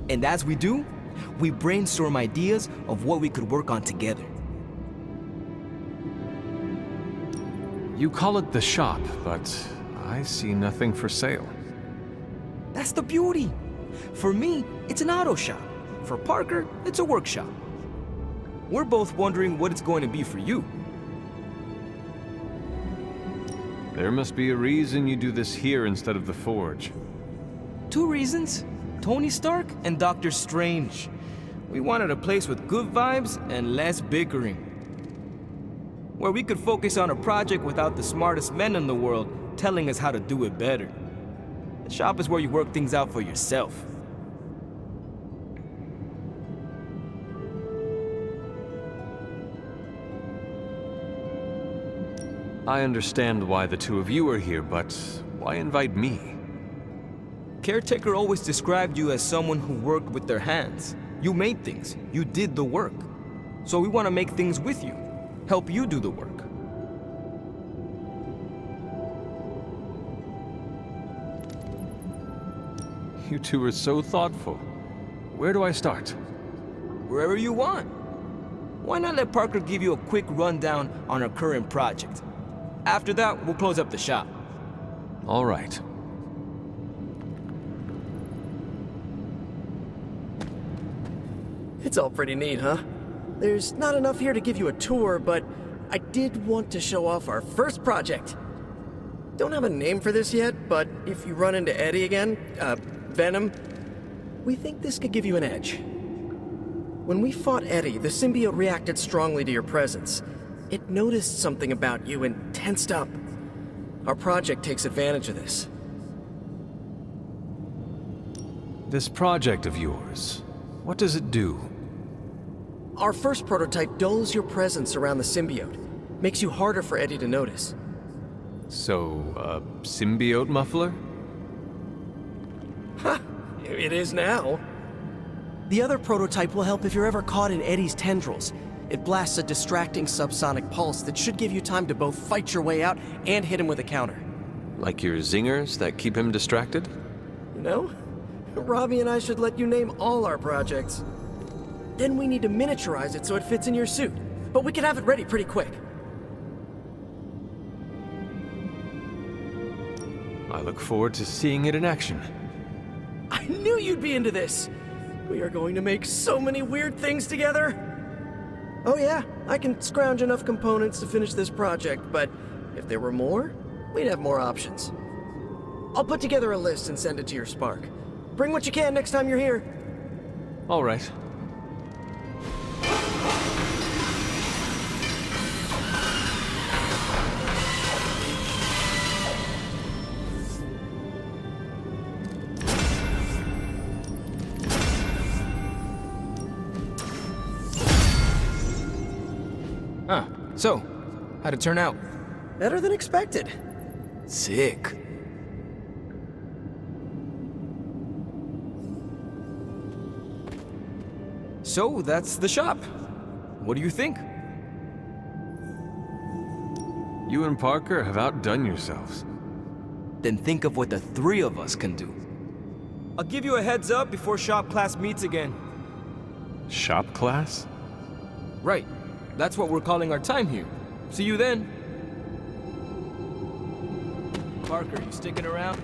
And as we do, we brainstorm ideas of what we could work on together. You call it the shop, but I see nothing for sale. That's the beauty. For me, it's an auto shop. For Parker, it's a workshop. We're both wondering what it's going to be for you. There must be a reason you do this here instead of the Forge. 2 reasons. Tony Stark and Doctor Strange. We wanted a place with good vibes and less bickering. Where we could focus on a project without the smartest men in the world telling us how to do it better. The shop is where you work things out for yourself. I understand why the two of you are here, but why invite me? Caretaker always described you as someone who worked with their hands. You made things. You did the work. So we want to make things with you. Help you do the work. You two are so thoughtful. Where do I start? Wherever you want. Why not let Parker give you a quick rundown on our current project? After that, we'll close up the shop. All right. It's all pretty neat, huh? There's not enough here to give you a tour, but I did want to show off our first project. Don't have a name for this yet, but if you run into Eddie again, Venom, we think this could give you an edge. When we fought Eddie, the symbiote reacted strongly to your presence. It noticed something about you and tensed up. Our project takes advantage of this. This project of yours, what does it do? Our first prototype dulls your presence around the symbiote. Makes you harder for Eddie to notice. So, a symbiote muffler? Ha! It is now. The other prototype will help if you're ever caught in Eddie's tendrils. It blasts a distracting subsonic pulse that should give you time to both fight your way out and hit him with a counter. Like your zingers that keep him distracted? You know, Robbie and I should let you name all our projects. Then we need to miniaturize it so it fits in your suit. But we can have it ready pretty quick. I look forward to seeing it in action. I knew you'd be into this! We are going to make so many weird things together! Oh yeah, I can scrounge enough components to finish this project, but if there were more, we'd have more options. I'll put together a list and send it to your Spark. Bring what you can next time you're here. All right. So, how'd it turn out? Better than expected. Sick. So, that's the shop. What do you think? You and Parker have outdone yourselves. Then think of what the three of us can do. I'll give you a heads up before shop class meets again. Shop class? Right. That's what we're calling our time here. See you then. Parker, you sticking around?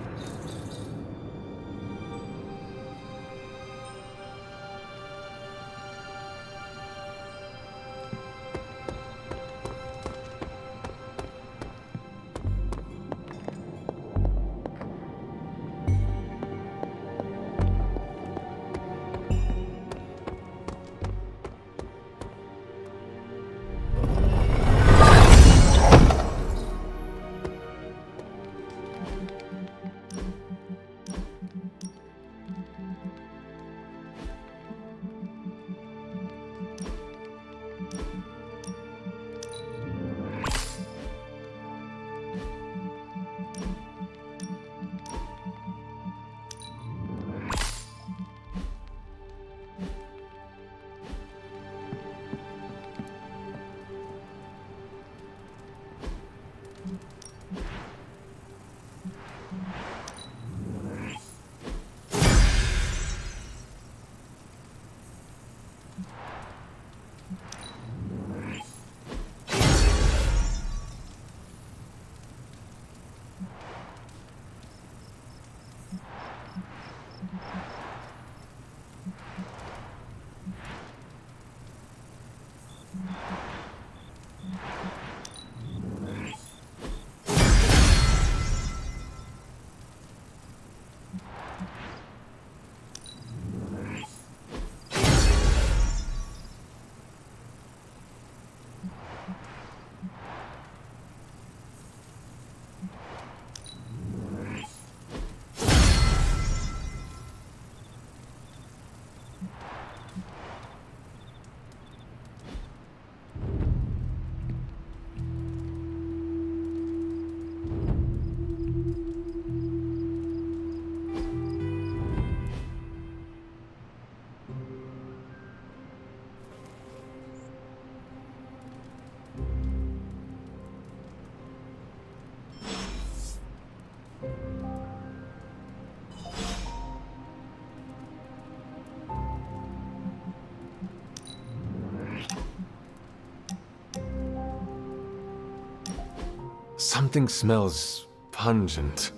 Something smells pungent.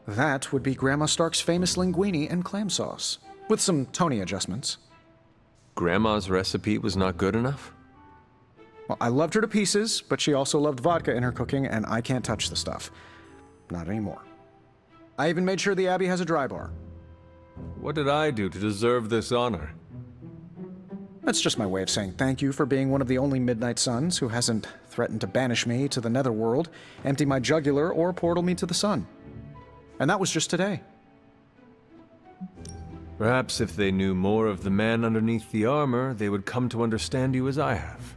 That would be Grandma Stark's famous linguine and clam sauce, with some Tony adjustments. Grandma's recipe was not good enough? Well, I loved her to pieces, but she also loved vodka in her cooking, and I can't touch the stuff. Not anymore. I even made sure the Abbey has a dry bar. What did I do to deserve this honor? That's just my way of saying thank you for being one of the only Midnight Suns who hasn't threatened to banish me to the Netherworld, empty my jugular, or portal me to the sun. And that was just today. Perhaps if they knew more of the man underneath the armor, they would come to understand you as I have.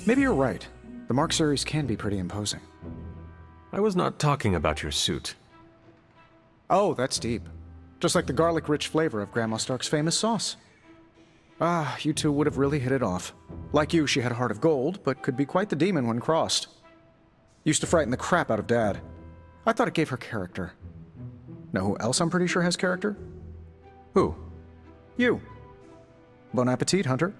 Maybe you're right. The Mark series can be pretty imposing. I was not talking about your suit. Oh, that's deep. Just like the garlic-rich flavor of Grandma Stark's famous sauce. Ah, you two would have really hit it off. Like you, she had a heart of gold, but could be quite the demon when crossed. Used to frighten the crap out of Dad. I thought it gave her character. Know who else I'm pretty sure has character? Who? You. Bon appetit, Hunter.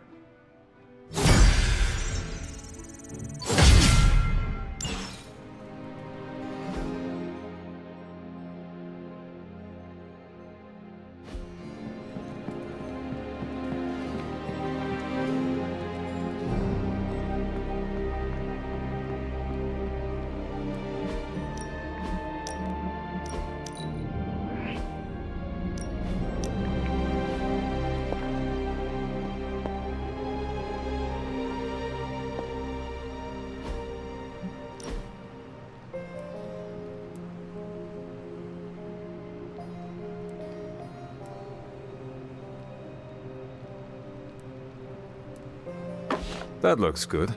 That looks good.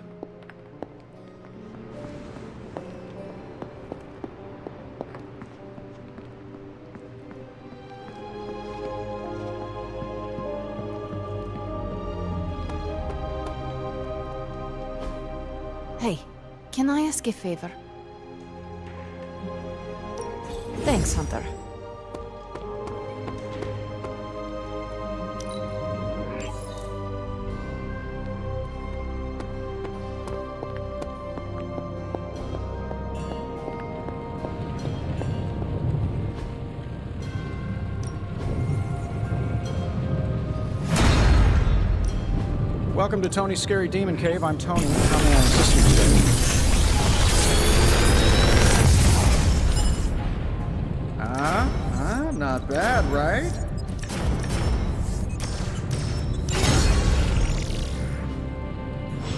Hey, can I ask a favor? Thanks, Hunter. Welcome to Tony's Scary Demon Cave. I'm Tony. How may I assist you today? Not bad, right?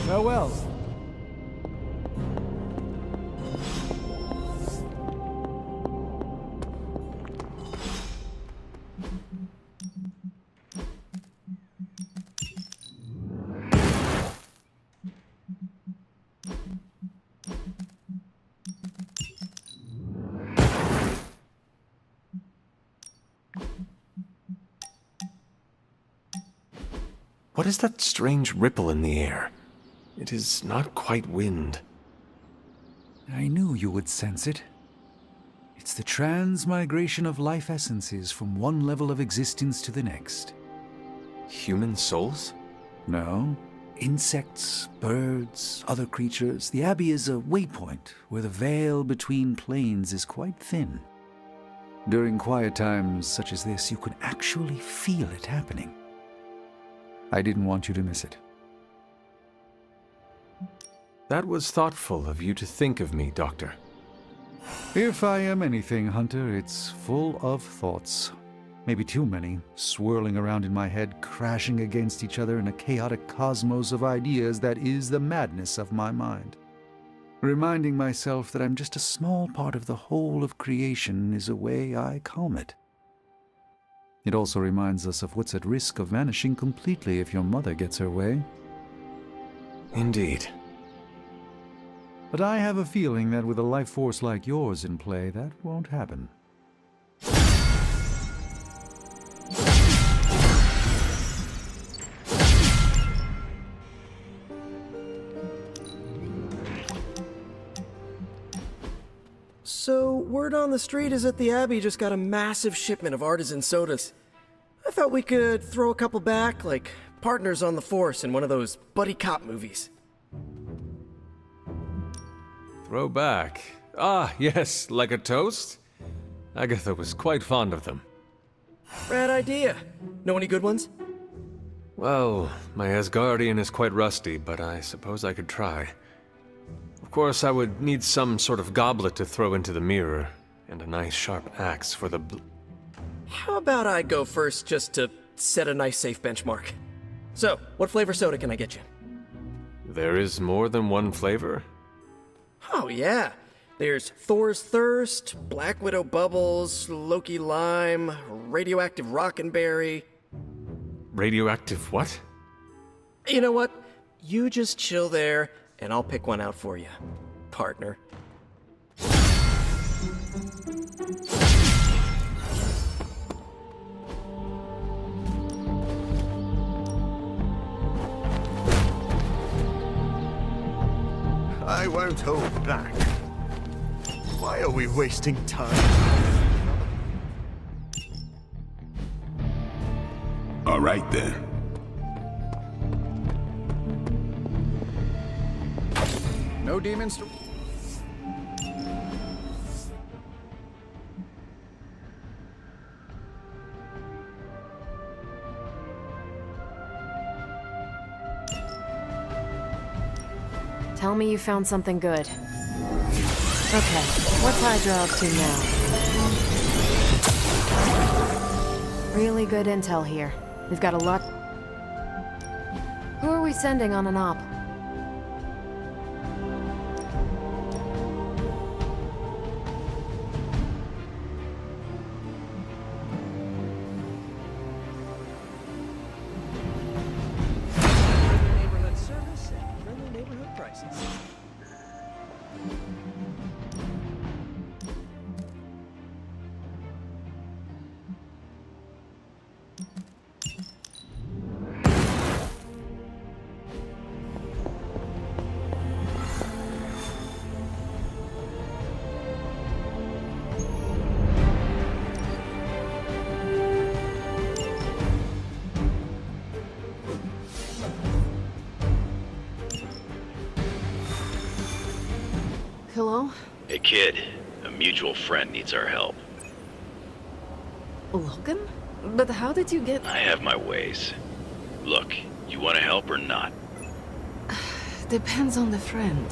Farewell. What is that strange ripple in the air? It is not quite wind. I knew you would sense it. It's the transmigration of life essences from one level of existence to the next. Human souls? No. Insects, birds, other creatures. The Abbey is a waypoint where the veil between planes is quite thin. During quiet times such as this, you can actually feel it happening. I didn't want you to miss it. That was thoughtful of you to think of me, Doctor. If I am anything, Hunter, it's full of thoughts. Maybe too many, swirling around in my head, crashing against each other in a chaotic cosmos of ideas that is the madness of my mind. Reminding myself that I'm just a small part of the whole of creation is a way I calm it. It also reminds us of what's at risk of vanishing completely if your mother gets her way. Indeed. But I have a feeling that with a life force like yours in play, that won't happen. So, word on the street is that the Abbey just got a massive shipment of artisan sodas. I thought we could throw a couple back, like partners on the force in one of those buddy cop movies. Throw back. Ah, yes, like a toast? Agatha was quite fond of them. Rad idea. Know any good ones? Well, my Asgardian is quite rusty, but I suppose I could try. Of course, I would need some sort of goblet to throw into the mirror, and a nice sharp axe for the How about I go first just to set a nice safe benchmark? So, what flavor soda can I get you? There is more than one flavor? Oh yeah. There's Thor's Thirst, Black Widow Bubbles, Loki Lime, Radioactive Rockenberry. Radioactive what? You know what? You just chill there, and I'll pick one out for you, partner. I won't hold back. Why are we wasting time? All right then. No demons to... Tell me you found something good. Okay, what's Hydra up to now? Really good intel here. We've got a lot... Who are we sending on an op? Neighborhood service and friendly neighborhood prices. Hello? Hey kid, a mutual friend needs our help. Logan? But how did you get... I have my ways. Look, you want to help or not? Depends on the friend.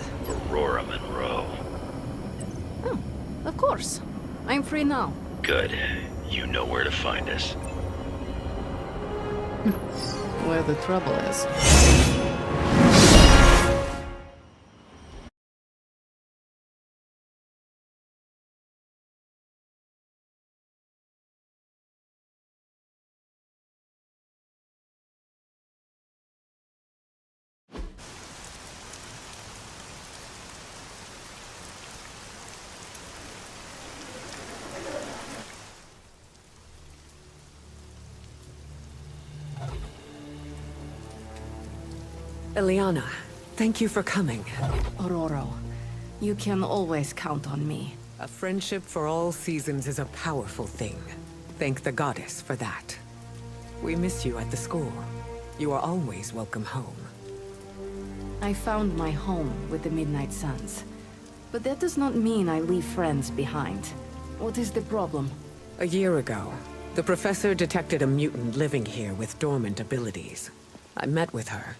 Aurora Monroe. Oh, of course. I'm free now. Good. You know where to find us. Where the trouble is. Eliana, thank you for coming. Aurora, you can always count on me. A friendship for all seasons is a powerful thing. Thank the goddess for that. We miss you at the school. You are always welcome home. I found my home with the Midnight Suns. But that does not mean I leave friends behind. What is the problem? A year ago, the professor detected a mutant living here with dormant abilities. I met with her,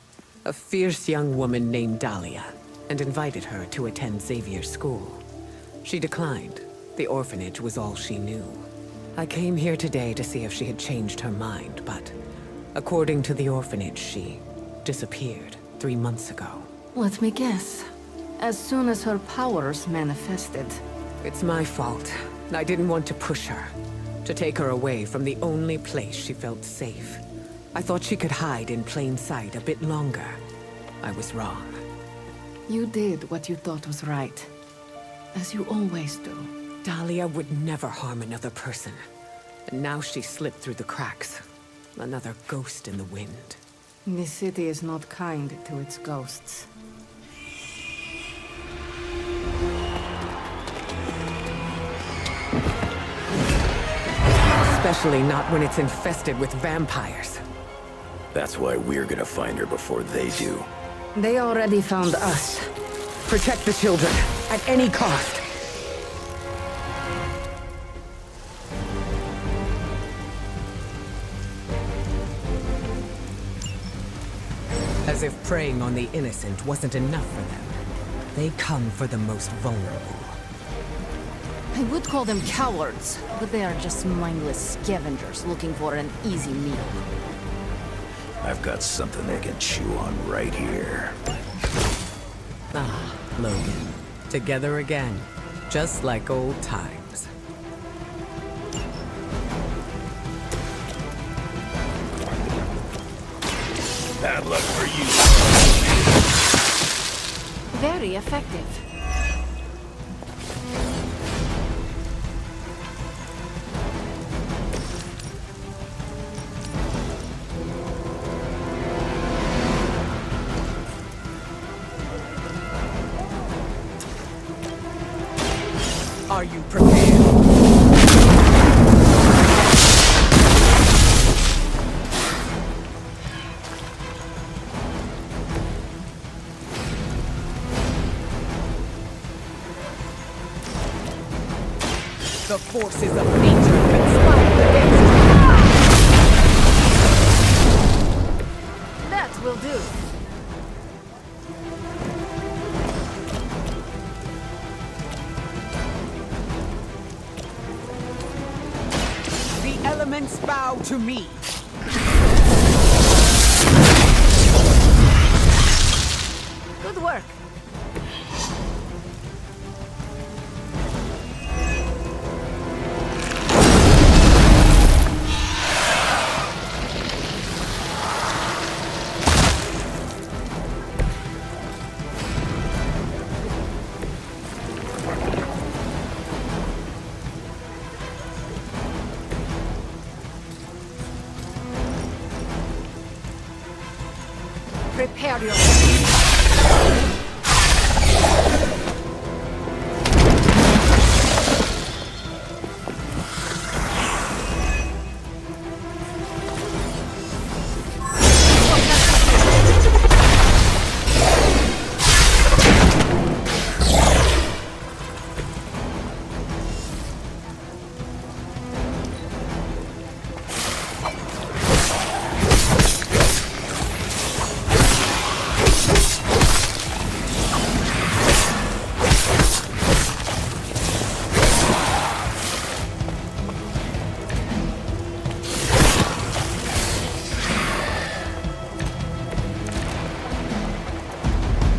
a fierce young woman named Dahlia, and invited her to attend Xavier's school. She declined. The orphanage was all she knew. I came here today to see if she had changed her mind, but according to the orphanage, she disappeared 3 months ago. Let me guess. As soon as her powers manifested. It's my fault. I didn't want to push her, to take her away from the only place she felt safe. I thought she could hide in plain sight a bit longer. I was wrong. You did what you thought was right. As you always do. Dahlia would never harm another person. And now she slipped through the cracks. Another ghost in the wind. This city is not kind to its ghosts. Especially not when it's infested with vampires. That's why we're gonna find her before they do. They already found us. Protect the children, at any cost. As if preying on the innocent wasn't enough for them. They come for the most vulnerable. I would call them cowards, but they are just mindless scavengers looking for an easy meal. I've got something they can chew on right here. Ah, Logan. Together again. Just like old times. Bad luck for you. Very effective. Are you prepared? forces of nature conspire against That will do. the elements bow to me. Good work. Prepare yourself.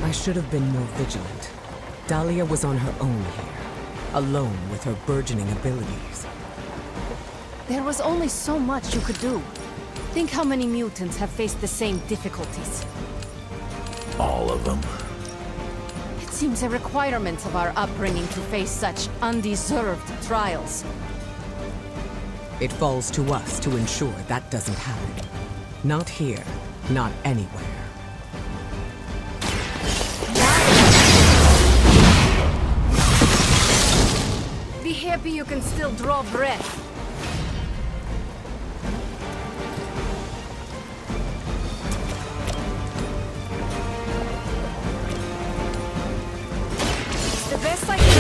I should have been more vigilant. Dahlia was on her own here, alone with her burgeoning abilities. There was only so much you could do. Think how many mutants have faced the same difficulties. All of them. It seems a requirement of our upbringing to face such undeserved trials. It falls to us to ensure that doesn't happen. Not here, not anywhere. Be happy you can still draw breath. It's the best I can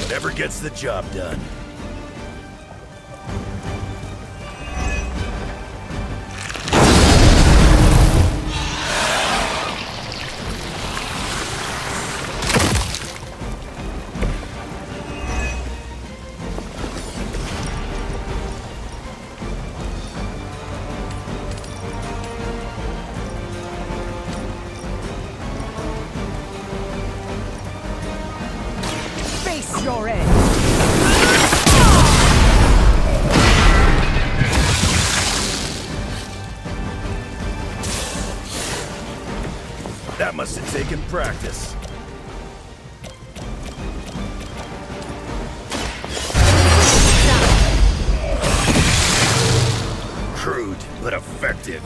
Whatever gets the job done. Face your end! That must have taken practice. Crude, but effective.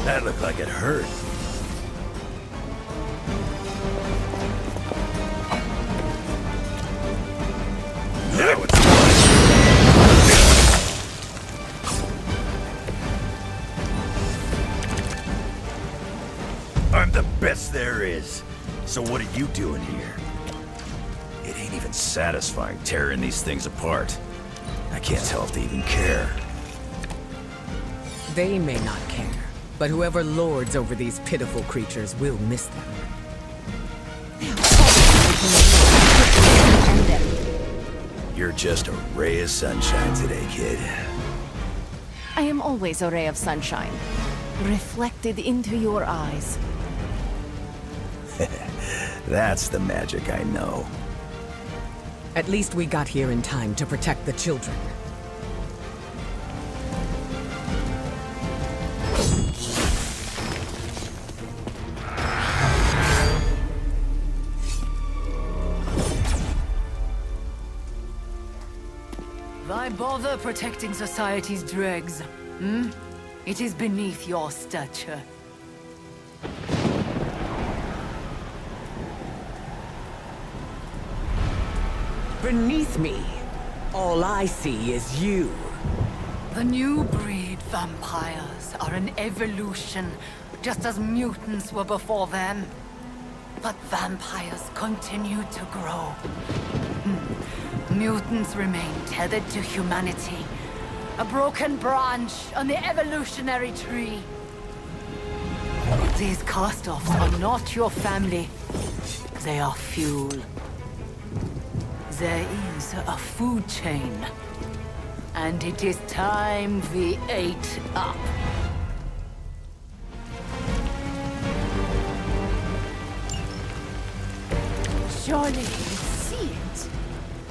That looked like it hurt. Now it's I'm the best there is. So what are you doing here? It ain't even satisfying tearing these things apart. I can't tell if they even care. They may not care, but whoever lords over these pitiful creatures will miss them. You're just a ray of sunshine today, kid. I am always a ray of sunshine, reflected into your eyes. That's the magic I know. At least we got here in time to protect the children. Why bother protecting society's dregs? Hmm? It is beneath your stature. Beneath me, all I see is you. The new breed vampires are an evolution, just as mutants were before them. But vampires continue to grow. Mutants remain tethered to humanity, a broken branch on the evolutionary tree. These cast-offs are not your family. They are fuel. There is a food chain. And it is time we ate up. Surely you see it.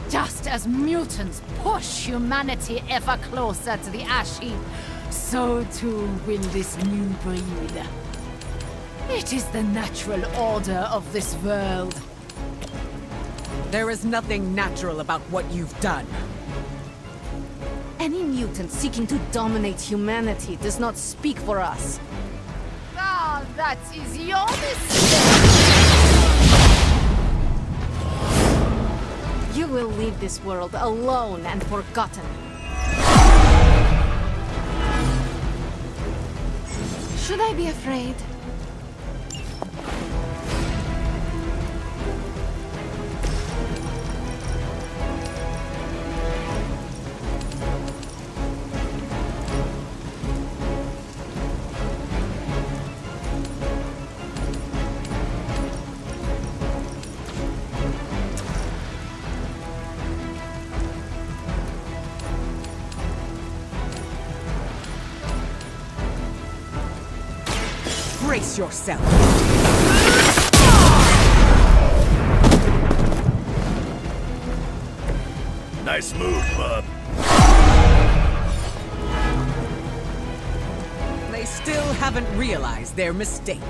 Just as mutants push humanity ever closer to the ash heap, so too will this new breed. It is the natural order of this world. There is nothing natural about what you've done. Any mutant seeking to dominate humanity does not speak for us. Ah, that is your mistake! You will leave this world alone and forgotten. Should I be afraid? Brace yourself. Nice move, bub. They still haven't realized their mistake.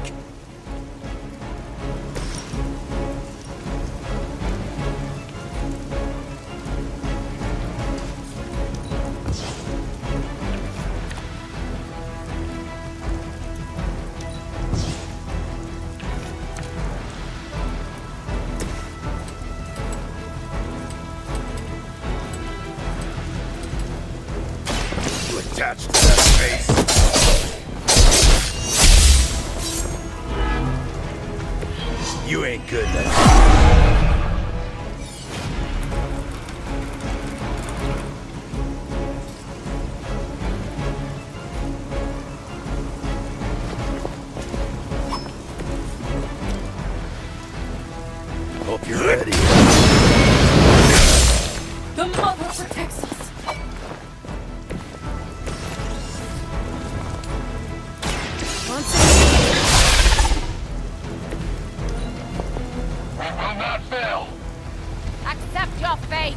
Attached to that face. You ain't good enough. Hope you're ready. The mother protects us. We will not fail. Accept your fate!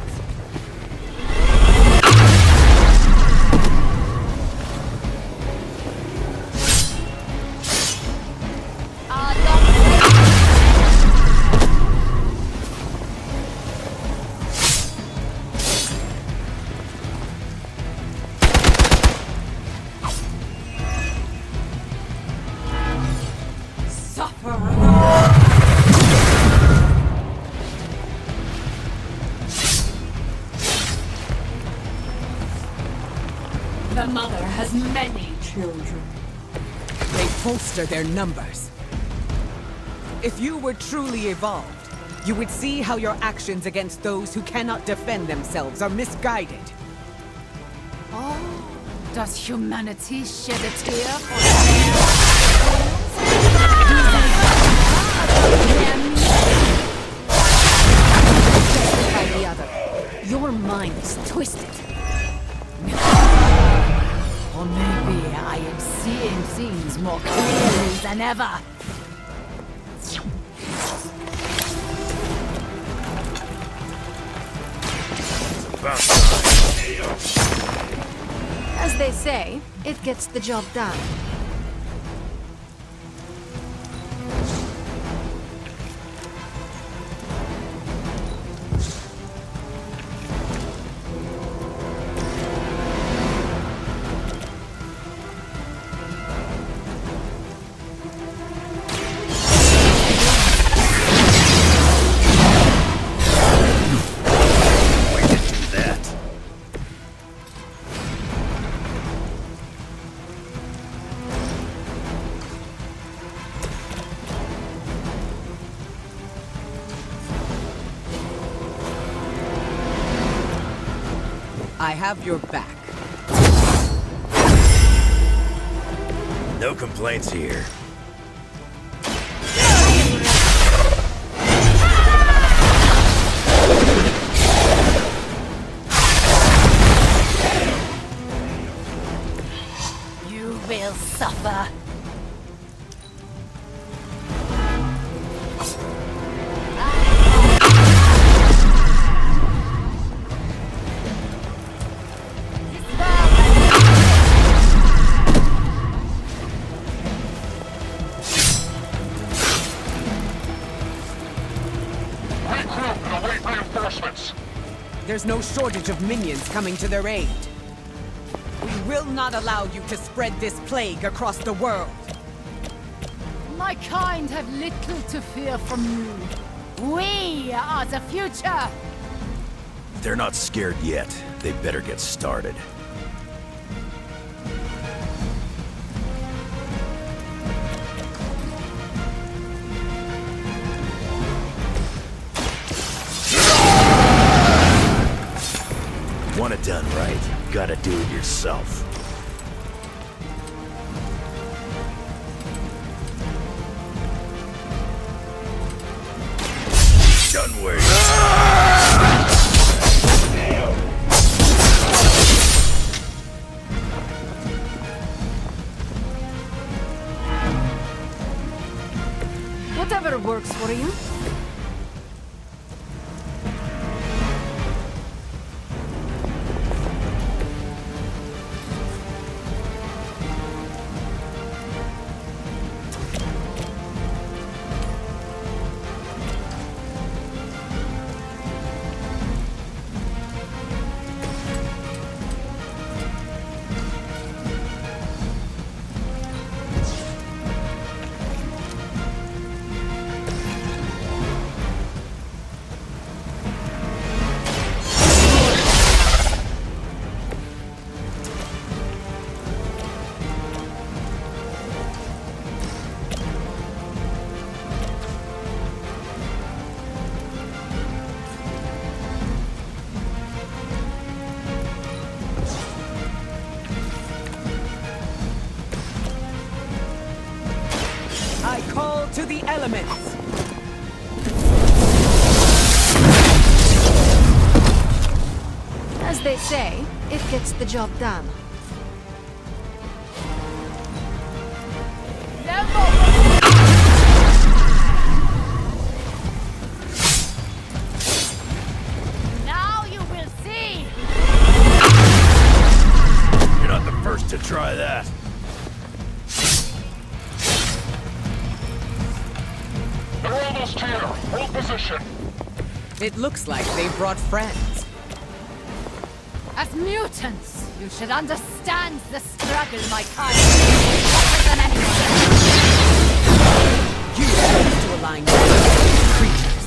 The mother has many children. They bolster their numbers. If you were truly evolved, you would see how your actions against those who cannot defend themselves are misguided. Oh, does humanity shed a tear for by the other? Your mind is twisted. Or maybe I am seeing things more clearly than ever. As they say, it gets the job done. I have your back. No complaints here. You will suffer. There's no shortage of minions coming to their aid. We will not allow you to spread this plague across the world. My kind have little to fear from you. We are the future. They're not scared yet. They better get started. Want it done right, gotta do it yourself. Done waiting. Whatever works for you. I call to the elements. As they say, it gets the job done. Now you will see. You're not the first to try that. They're almost here. Hold position. It looks like they brought friends. As mutants, you should understand the struggle, my kind. Better than anyone. You chose to align with creatures.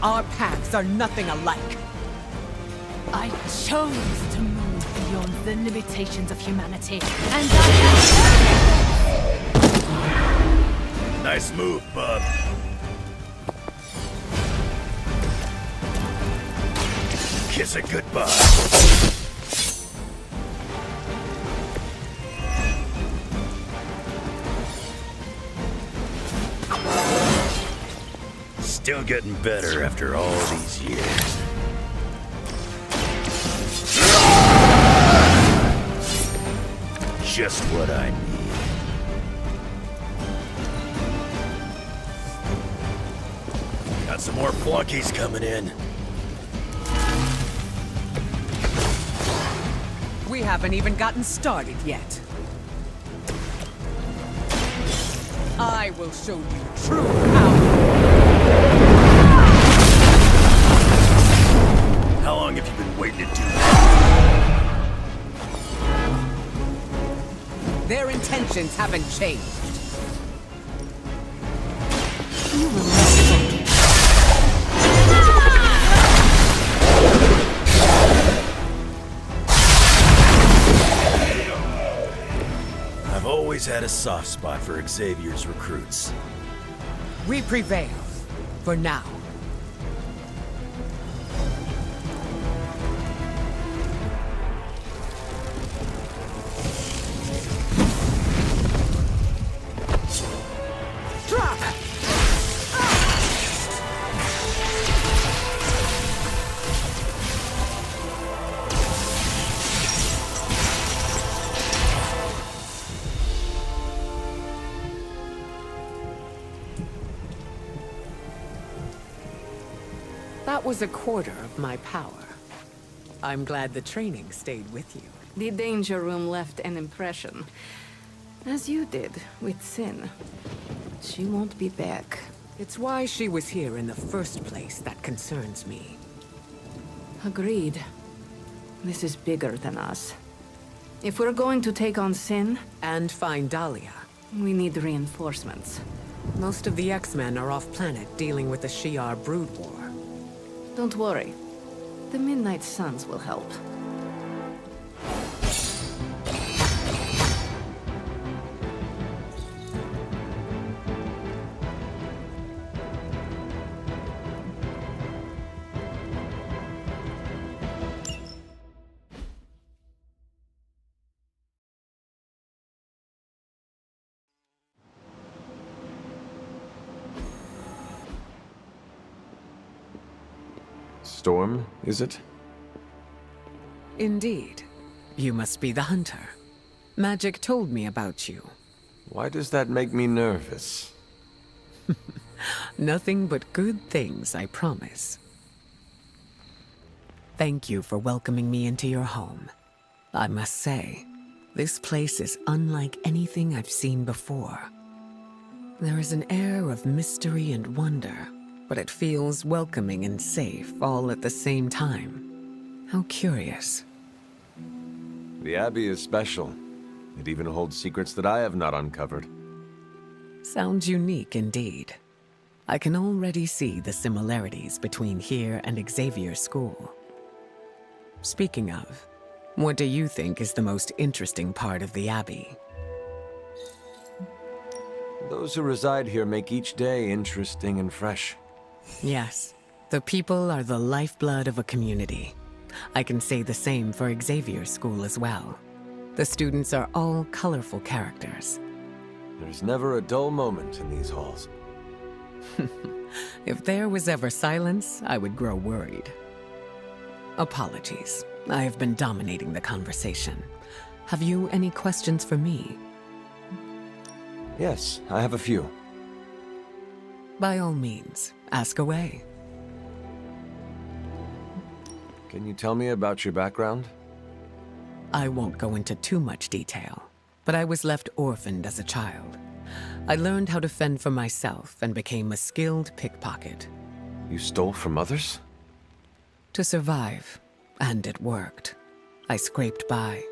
Our paths are nothing alike. I chose to move beyond the limitations of humanity, and Nice move, bub. Kiss it goodbye. Still getting better after all these years. Just what I need. Got some more flunkies coming in. We haven't even gotten started yet. I will show you true power. How long have you been waiting to do that? Their intentions haven't changed. You will not forget. I've always had a soft spot for Xavier's recruits. We prevail. For now. That was a quarter of my power. I'm glad the training stayed with you. The danger room left an impression. As you did with Sin. She won't be back. It's why she was here in the first place that concerns me. Agreed. This is bigger than us. If we're going to take on Sin... And find Dahlia. We need reinforcements. Most of the X-Men are off-planet dealing with the Shi'ar brood war. Don't worry. The Midnight Suns will help. Storm, is it? Indeed. You must be the hunter. Magic told me about you. Why does that make me nervous? Nothing but good things, I promise. Thank you for welcoming me into your home. I must say, this place is unlike anything I've seen before. There is an air of mystery and wonder, but it feels welcoming and safe all at the same time. How curious. The Abbey is special. It even holds secrets that I have not uncovered. Sounds unique indeed. I can already see the similarities between here and Xavier's school. Speaking of, what do you think is the most interesting part of the Abbey? Those who reside here make each day interesting and fresh. Yes, the people are the lifeblood of a community. I can say the same for Xavier's school as well. The students are all colorful characters. There's never a dull moment in these halls. If there was ever silence, I would grow worried. Apologies. I have been dominating the conversation. Have you any questions for me? Yes, I have a few. By all means, ask away. Can you tell me about your background? I won't go into too much detail, but I was left orphaned as a child. I learned how to fend for myself and became a skilled pickpocket. You stole from others? To survive, and it worked. I scraped by.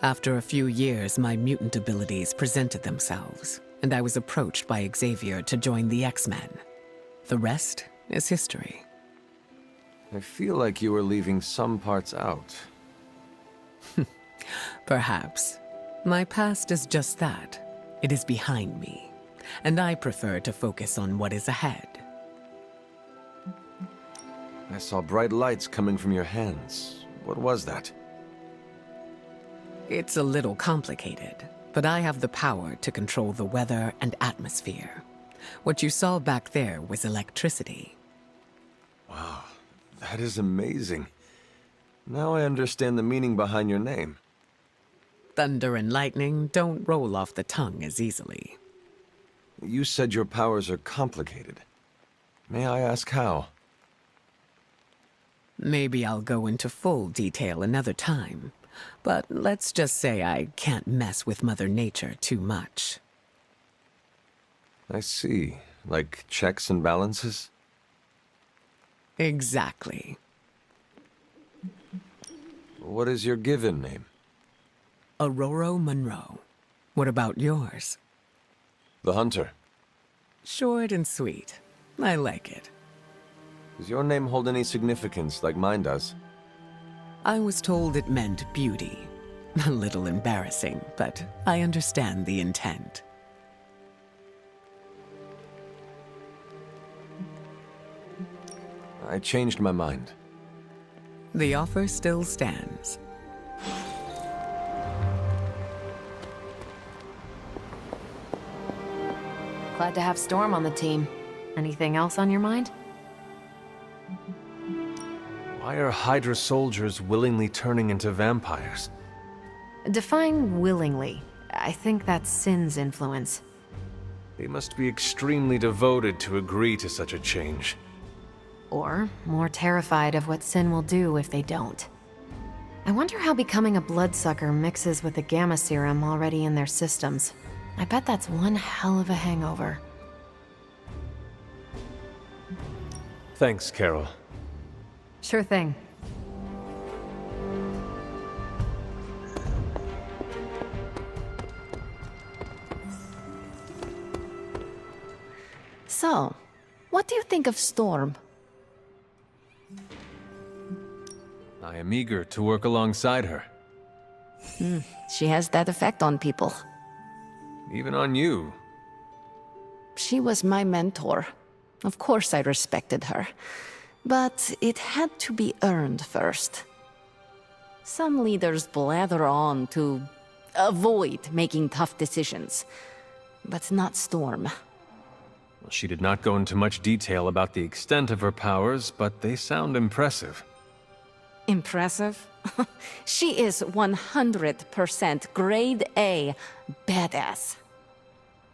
After a few years, my mutant abilities presented themselves, and I was approached by Xavier to join the X-Men. The rest is history. I feel like you were leaving some parts out. Perhaps. My past is just that. It is behind me, and I prefer to focus on what is ahead. I saw bright lights coming from your hands. What was that? It's a little complicated, but I have the power to control the weather and atmosphere. What you saw back there was electricity. Wow, that is amazing. Now I understand the meaning behind your name. Thunder and lightning don't roll off the tongue as easily. You said your powers are complicated. May I ask how? Maybe I'll go into full detail another time, but let's just say I can't mess with Mother Nature too much. I see. Like checks and balances? Exactly. What is your given name? Aurora Monroe. What about yours? The Hunter. Short and sweet. I like it. Does your name hold any significance like mine does? I was told it meant beauty. A little embarrassing, but I understand the intent. I changed my mind. The offer still stands. Glad to have Storm on the team. Anything else on your mind? Why are Hydra soldiers willingly turning into vampires? Define willingly. I think that's Sin's influence. They must be extremely devoted to agree to such a change. or more terrified of what sin will do if they don't. I wonder how becoming a bloodsucker mixes with the gamma serum already in their systems. I bet that's one hell of a hangover. Thanks, Carol. Sure thing. So, what do you think of Storm? I am eager to work alongside her. She has that effect on people. Even on you. She was my mentor. Of course I respected her. But it had to be earned first. Some leaders blather on to avoid making tough decisions. But not Storm. Well, she did not go into much detail about the extent of her powers, but they sound impressive. Impressive? She is 100% grade A badass.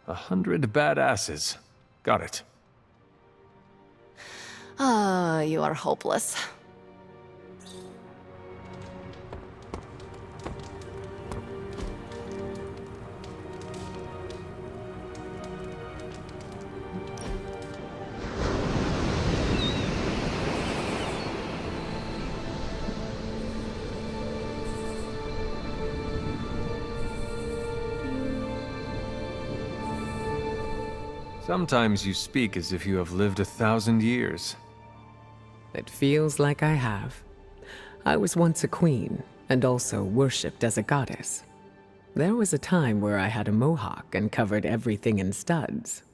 100 badasses. Got it. Ah, you are hopeless. Sometimes you speak as if you have lived 1,000 years. It feels like I have. I was once a queen, and also worshipped as a goddess. There was a time where I had a mohawk and covered everything in studs.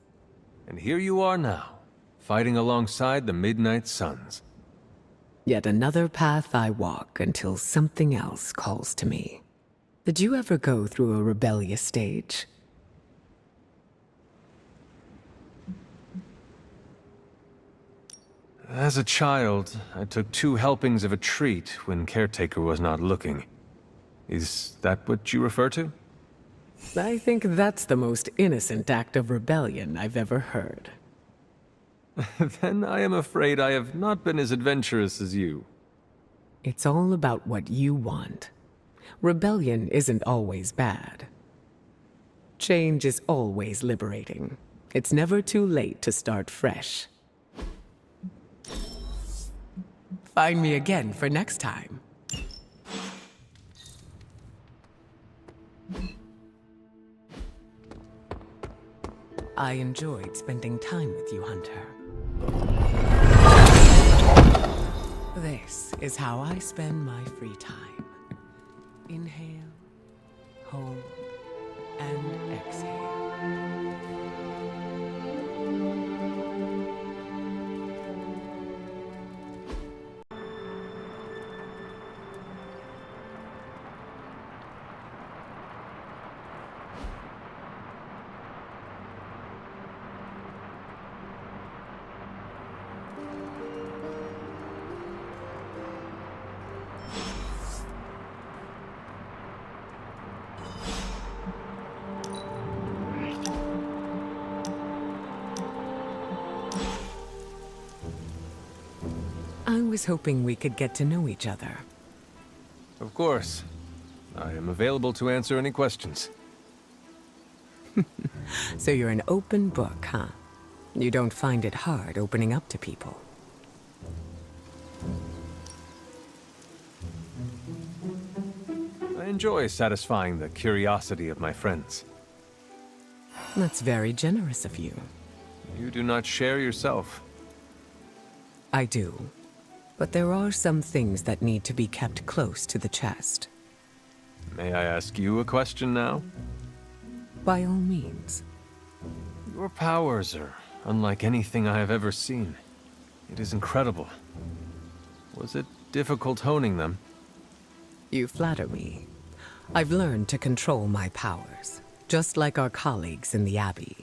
And here you are now, fighting alongside the Midnight Suns. Yet another path I walk until something else calls to me. Did you ever go through a rebellious stage? As a child, I took 2 helpings of a treat when Caretaker was not looking. Is that what you refer to? I think that's the most innocent act of rebellion I've ever heard. Then I am afraid I have not been as adventurous as you. It's all about what you want. Rebellion isn't always bad. Change is always liberating. It's never too late to start fresh. Find me again for next time. I enjoyed spending time with you, Hunter. This is how I spend my free time. Inhale, hold, and exhale. I was hoping we could get to know each other. Of course. I am available to answer any questions. So you're an open book, huh? You don't find it hard opening up to people? I enjoy satisfying the curiosity of my friends. That's very generous of you. You do not share yourself. I do. But there are some things that need to be kept close to the chest. May I ask you a question now? By all means. Your powers are unlike anything I have ever seen. It is incredible. Was it difficult honing them? You flatter me. I've learned to control my powers, just like our colleagues in the Abbey.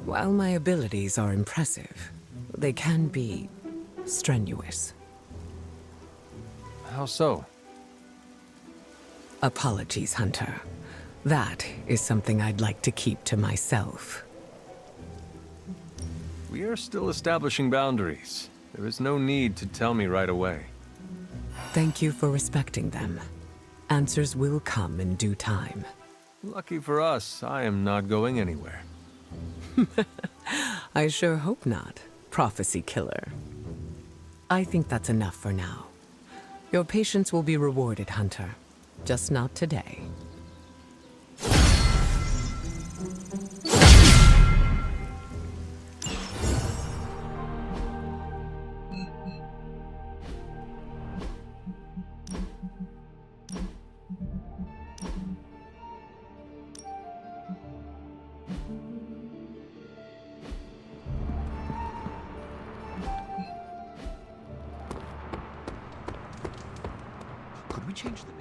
While my abilities are impressive, they can be strenuous. How so? Apologies, Hunter. That is something I'd like to keep to myself. We are still establishing boundaries. There is no need to tell me right away. Thank you for respecting them. Answers will come in due time. Lucky for us, I am not going anywhere. I sure hope not, prophecy killer. I think that's enough for now. Your patience will be rewarded, Hunter. Just not today. Could we change the name?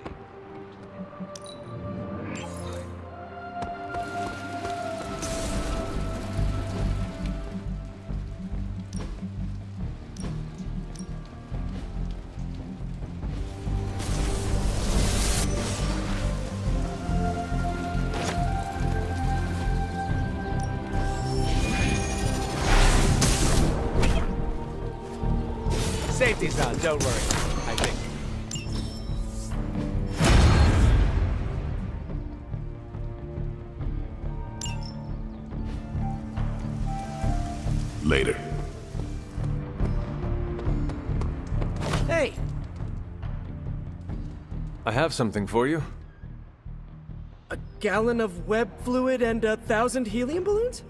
Safety's on, don't worry. I think. Later. Hey! I have something for you. A gallon of web fluid and 1,000 helium balloons?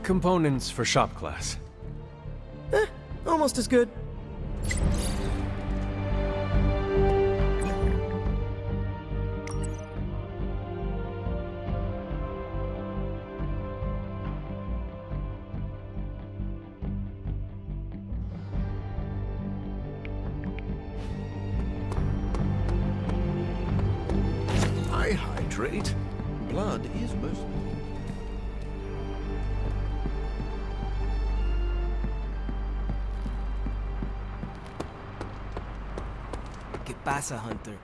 Components for shop class. Almost as good. I hydrate. Blood is most... ¿Qué pasa, Hunter?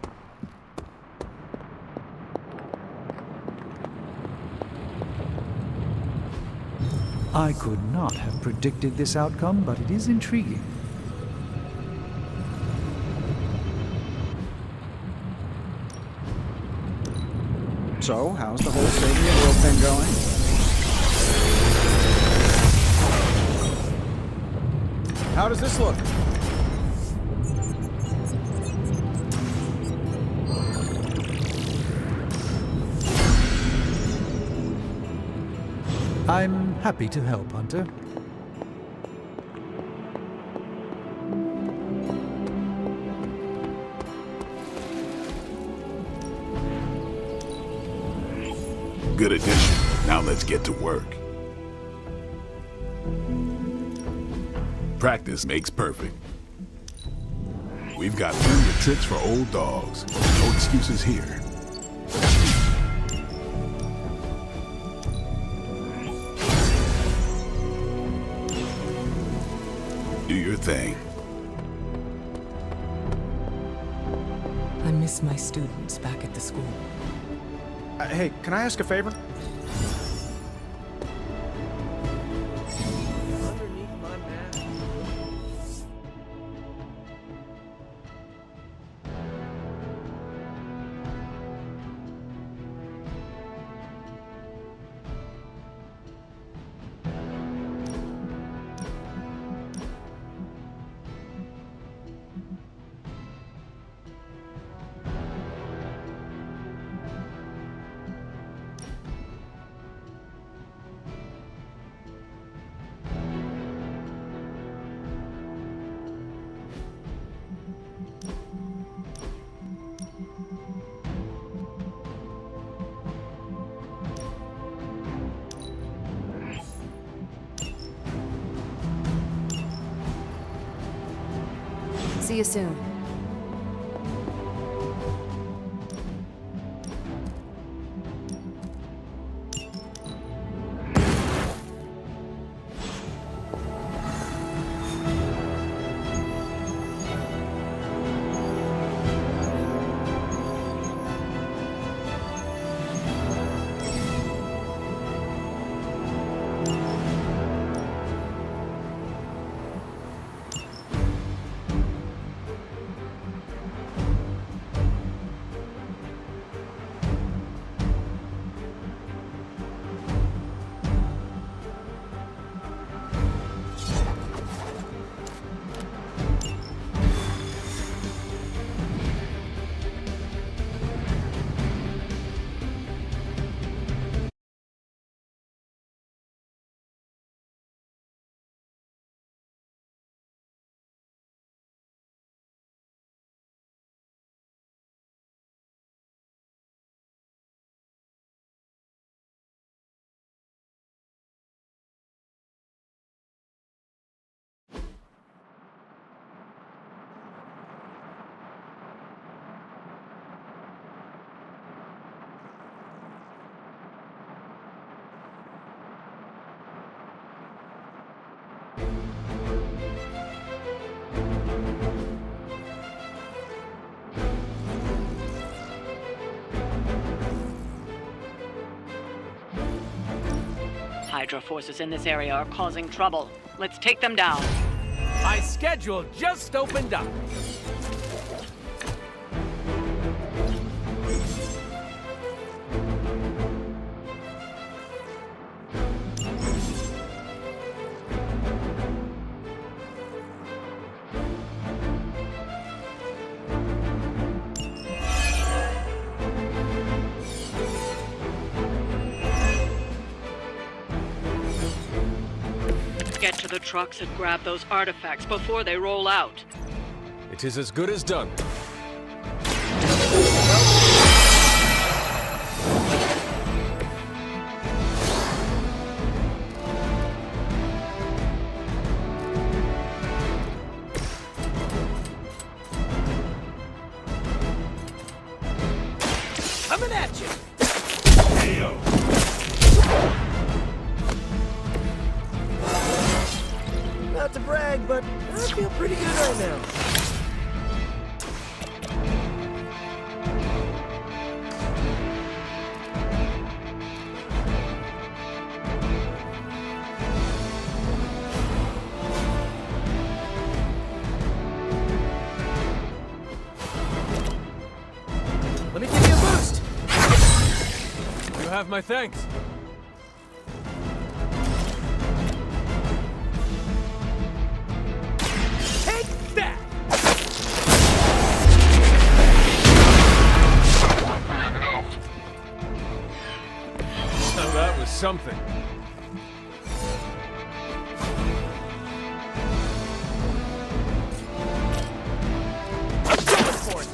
I could not have predicted this outcome, but it is intriguing. So, how's the whole Savior world thing going? How does this look? I'm happy to help, Hunter. Good addition. Now let's get to work. Practice makes perfect. We've got plenty of tricks for old dogs. No excuses here. Do your thing. I miss my students back at the school. Hey, can I ask a favor? See you soon. Hydra forces in this area are causing trouble. Let's take them down. My schedule just opened up. Get to the trucks and grab those artifacts before they roll out. It is as good as done. Coming at you! Not to brag, but I feel pretty good right now. Let me give you a boost! You have my thanks. That was something. I'm going for it!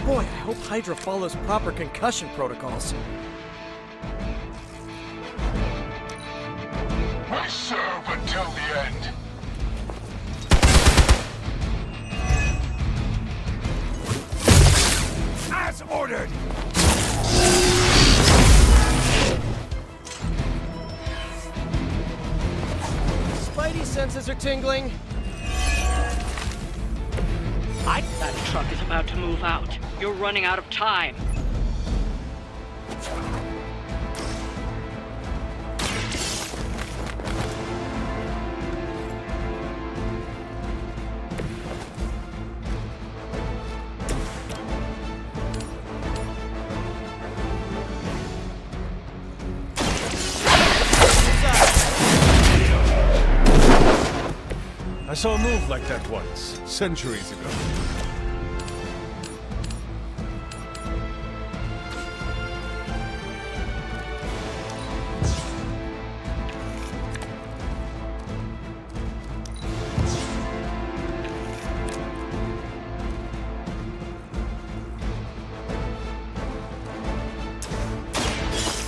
Boy, I hope Hydra follows proper concussion protocols. We serve until the end. As ordered! Spidey senses are tingling. That truck is about to move out. You're running out of time. I saw a move like that once, centuries ago.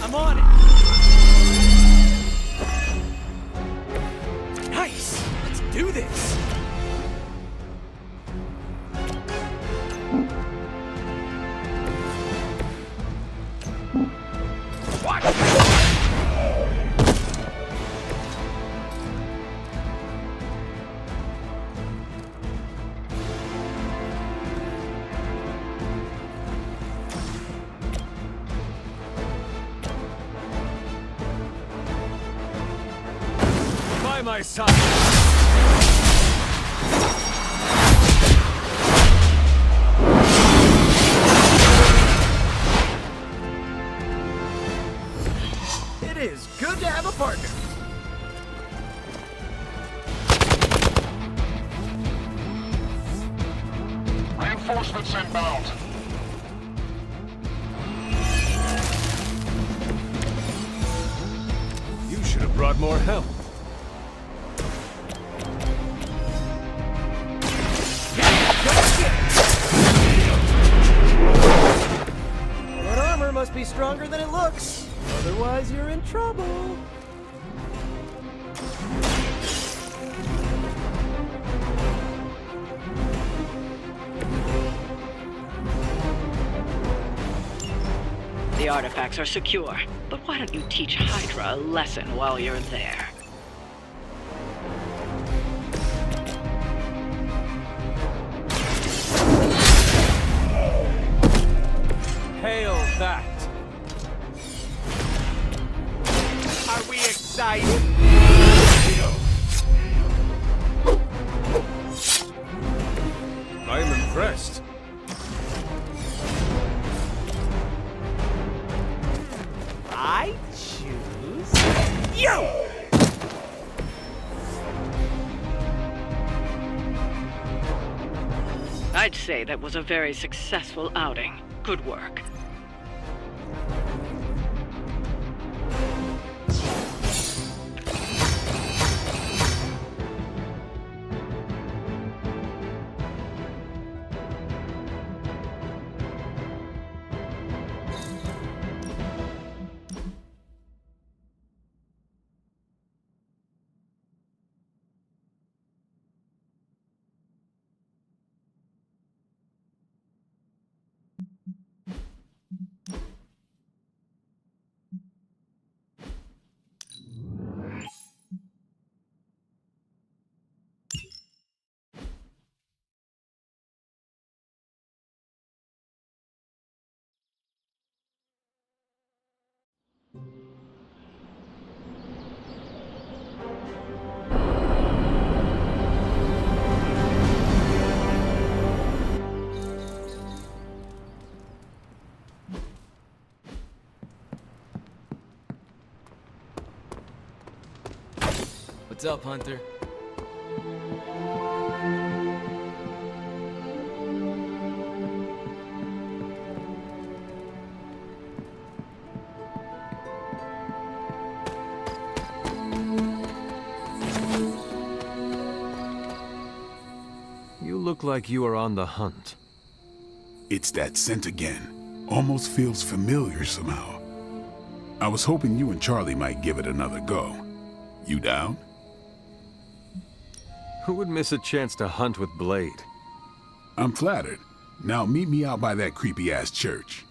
I'm on it! Nice! Let's do this! What? By my side! It is good to have a partner. Reinforcements inbound. You should have brought more help. That armor must be stronger than it looks. Otherwise, you're in trouble. The the artifacts are secure, but why don't you teach Hydra a lesson while you're there? Hail that! Are we excited? I am impressed. I choose you! I'd say that was a very successful outing. Good work. What's up, Hunter? You look like you are on the hunt. It's that scent again. Almost feels familiar somehow. I was hoping you and Charlie might give it another go. You down? Who would miss a chance to hunt with Blade? I'm flattered. Now meet me out by that creepy-ass church.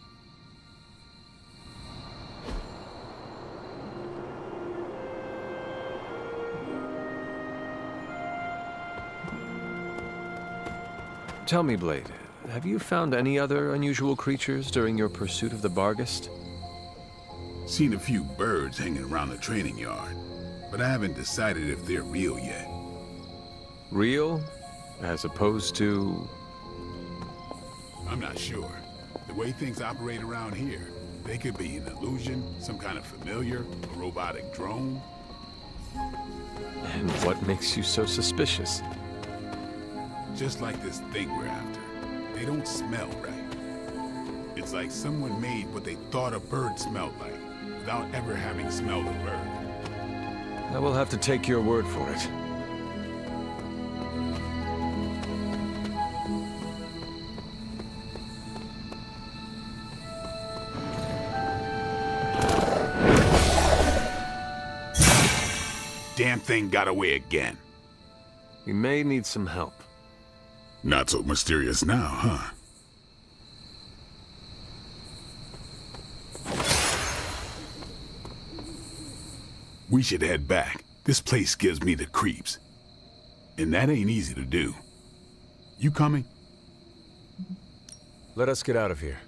Tell me, Blade, have you found any other unusual creatures during your pursuit of the Barghest? Seen a few birds hanging around the training yard, but I haven't decided if they're real yet. Real? As opposed to... I'm not sure. The way things operate around here, they could be an illusion, some kind of familiar, a robotic drone. And what makes you so suspicious? Just like this thing we're after. They don't smell right. It's like someone made what they thought a bird smelled like, without ever having smelled a bird. I will have to take your word for it. Damn thing got away again. We may need some help. Not so mysterious now, huh? We should head back. This place gives me the creeps. And that ain't easy to do. You coming? Let us get out of here.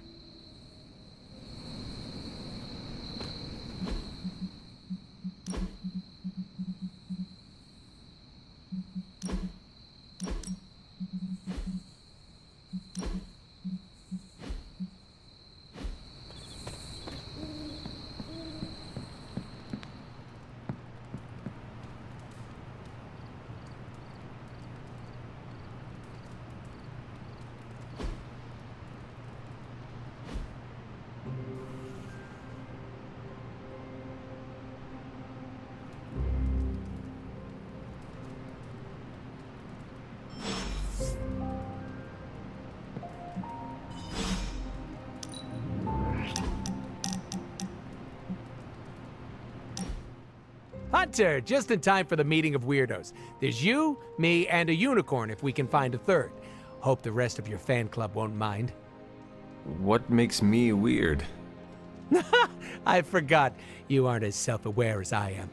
Hunter, just in time for the meeting of weirdos. There's you, me, and a unicorn if we can find a third. Hope the rest of your fan club won't mind. What makes me weird? I forgot you aren't as self-aware as I am.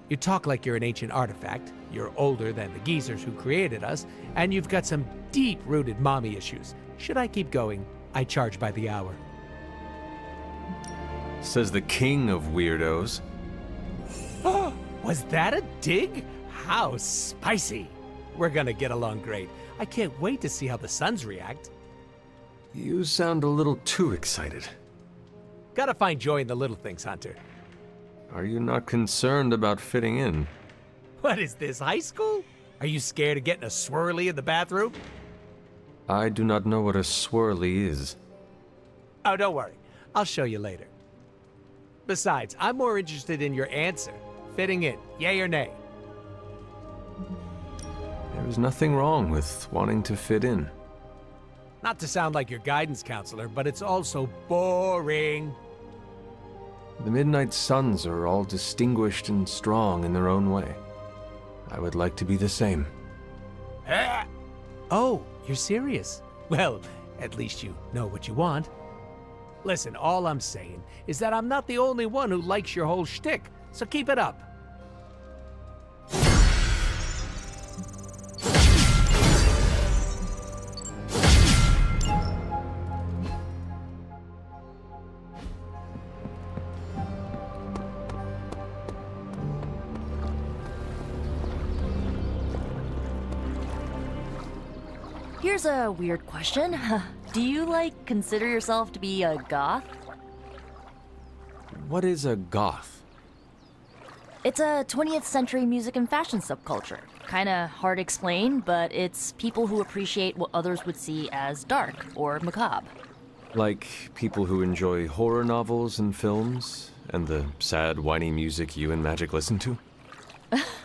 You talk like you're an ancient artifact, you're older than the geezers who created us, and you've got some deep-rooted mommy issues. Should I keep going? I charge by the hour. Says the king of weirdos. Was that a dig? How spicy! We're gonna get along great. I can't wait to see how the Sons react. You sound a little too excited. Gotta find joy in the little things, Hunter. Are you not concerned about fitting in? What is this, high school? Are you scared of getting a swirly in the bathroom? I do not know what a swirly is. Oh, don't worry. I'll show you later. Besides, I'm more interested in your answer. Fitting in, yay or nay? There is nothing wrong with wanting to fit in. Not to sound like your guidance counselor, but it's also boring. The Midnight Suns are all distinguished and strong in their own way. I would like to be the same. Oh, you're serious? Well, at least you know what you want. Listen, all I'm saying is that I'm not the only one who likes your whole shtick, so keep it up. Here's a weird question. Do you, consider yourself to be a goth? What is a goth? It's a 20th century music and fashion subculture. Kinda hard to explain, but it's people who appreciate what others would see as dark or macabre. Like people who enjoy horror novels and films, and the sad, whiny music you and Magic listen to?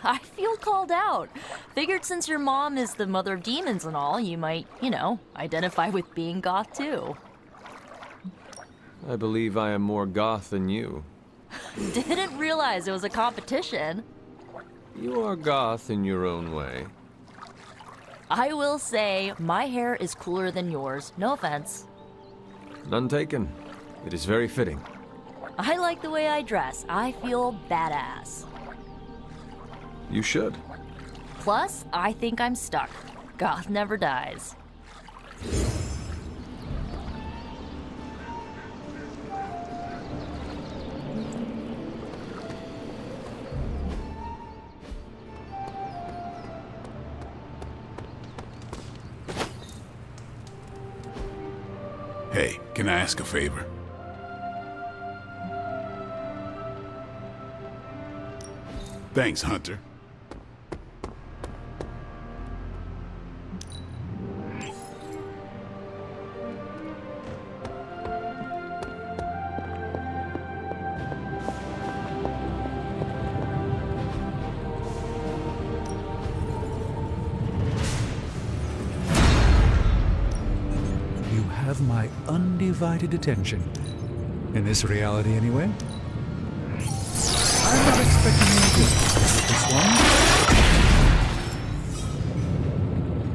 I feel called out. Figured since your mom is the mother of demons and all, you might, identify with being goth too. I believe I am more goth than you. Didn't realize it was a competition. You are goth in your own way. I will say, my hair is cooler than yours. No offense. None taken. It is very fitting. I like the way I dress. I feel badass. You should. Plus, I think I'm stuck. Goth never dies. Hey, can I ask a favor? Thanks, Hunter. You have my undivided attention. In this reality, anyway. I'm not expecting any difficulties with this one.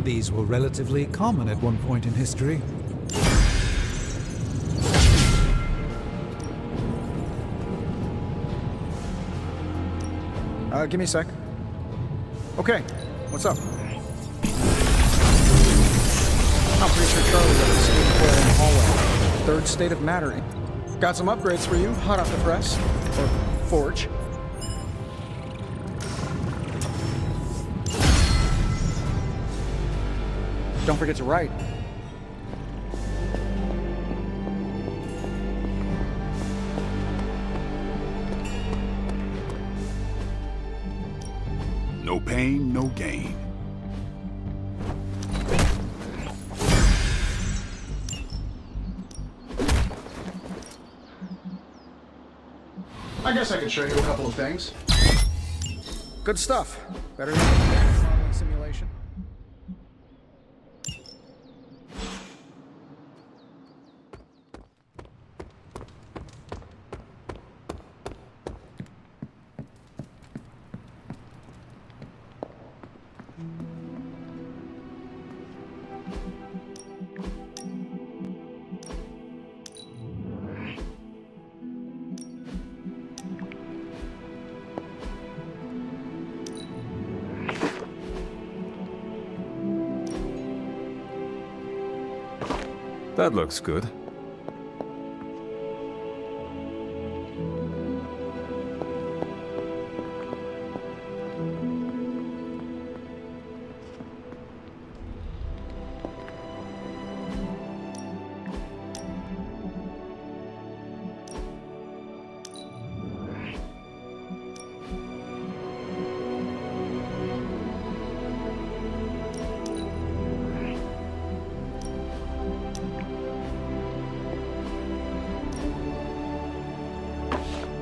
These were relatively common at one point in history. Give me a sec. Okay, what's up? I'm pretty sure Charlie left the state coil in the hallway. Third state of matter. Got some upgrades for you, hot off the press. Or forge. Don't forget to write. No pain, no gain. I guess I could show you a couple of things. Good stuff. Better than the simulation. That looks good.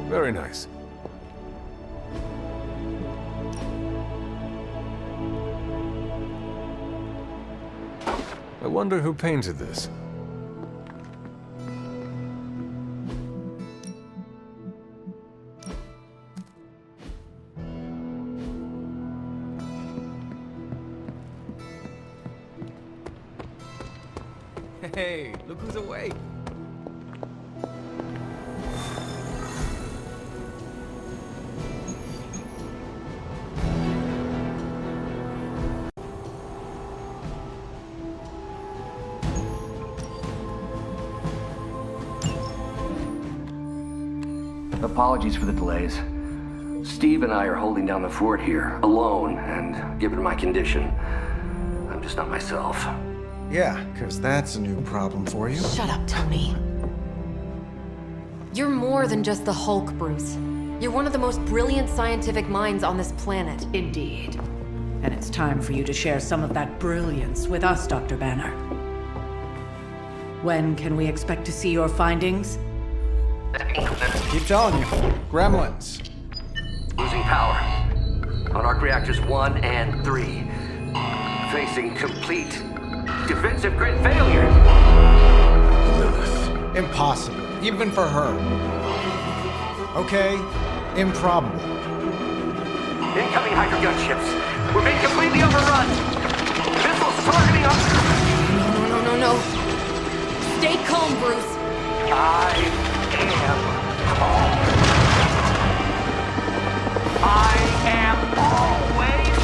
Very nice. I wonder who painted this. Hey, look who's awake. Apologies for the delays. Steve and I are holding down the fort here, alone, and given my condition, I'm just not myself. Yeah, because that's a new problem for you. Shut up, Tony. You're more than just the Hulk, Bruce. You're one of the most brilliant scientific minds on this planet. Indeed. And it's time for you to share some of that brilliance with us, Dr. Banner. When can we expect to see your findings? Keep telling you. Gremlins. Losing power. On arc reactors 1 and 3. Facing complete defensive grid failure. Impossible. Even for her. Okay, improbable. Incoming Hydra gunships. We're being completely overrun. Missiles targeting us. No. Stay calm, Bruce. I am calm. I am always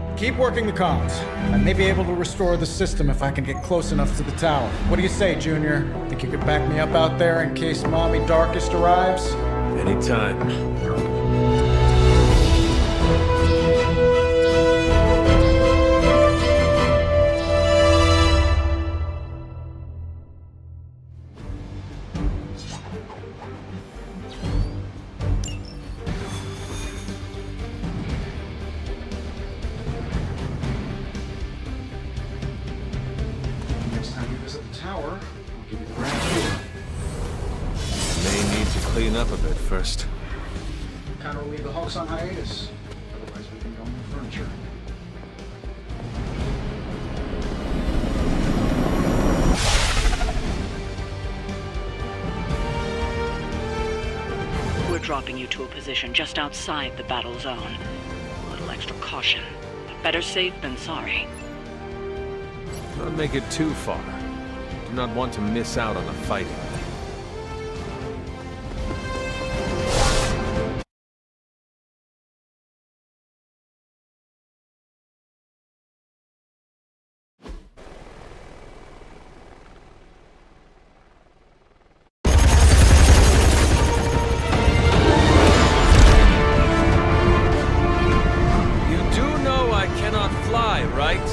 calm. Keep working the comms. I may be able to restore the system if I can get close enough to the tower. What do you say, Junior? Think you could back me up out there in case Mommy Darkest arrives? Anytime. Clean up a bit first. Kind of leave the Hulks on hiatus. Otherwise, we can go move furniture. We're dropping you to a position just outside the battle zone. A little extra caution. Better safe than sorry. Don't make it too far. Do not want to miss out on the fighting.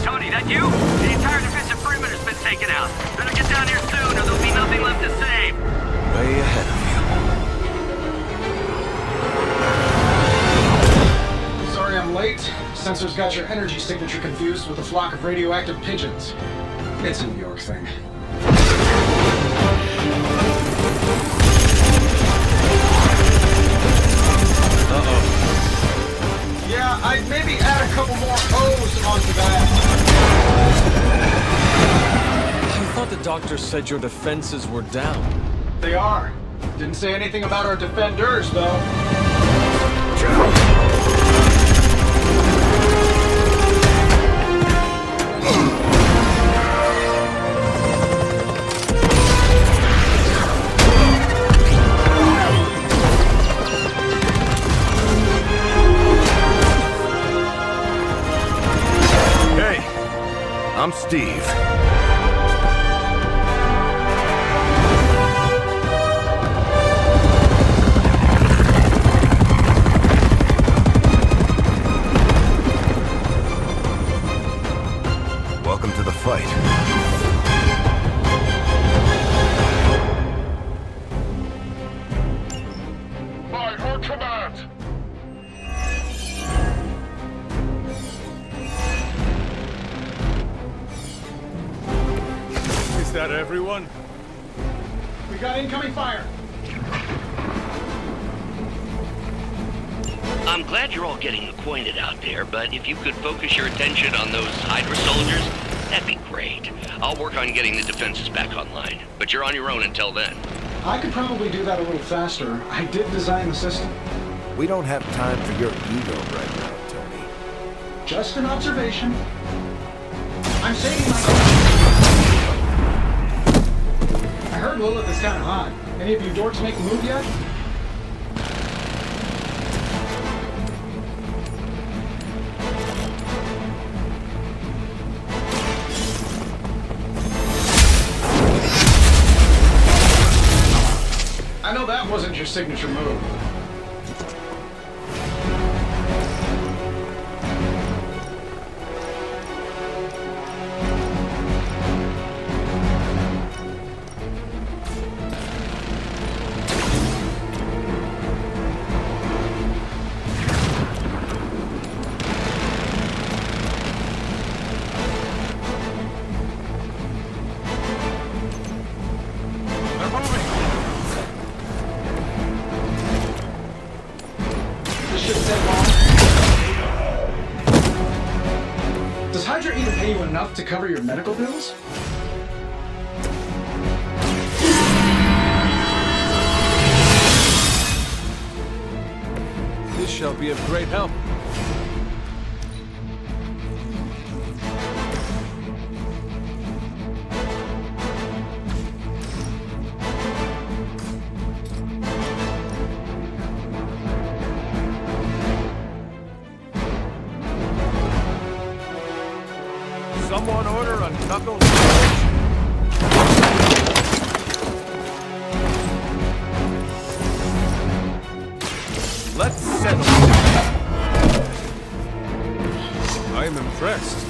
Tony, that you? The entire defensive perimeter's been taken out. Better get down here soon or there'll be nothing left to save. Way ahead of you. Sorry I'm late. Sensor's got your energy signature confused with a flock of radioactive pigeons. It's a New York thing. Uh-oh. Yeah, I'd maybe add a couple more O's onto that. I thought the doctor said your defenses were down. They are. Didn't say anything about our defenders, though. I'm Steve. Welcome to the fight. By her command! Is that everyone? We got incoming fire. I'm glad you're all getting acquainted out there, but if you could focus your attention on those Hydra soldiers, that'd be great. I'll work on getting the defenses back online, but you're on your own until then. I could probably do that a little faster. I did design the system. We don't have time for your ego right now, Tony. Just an observation. I'm saving my... I heard Lilith is kind of hot. Any of you dorks make the move yet? I know that wasn't your signature move. Does Hydra even pay you enough to cover your medical bills? This shall be of great help. Someone order a knuckle Let's settle this. I am impressed.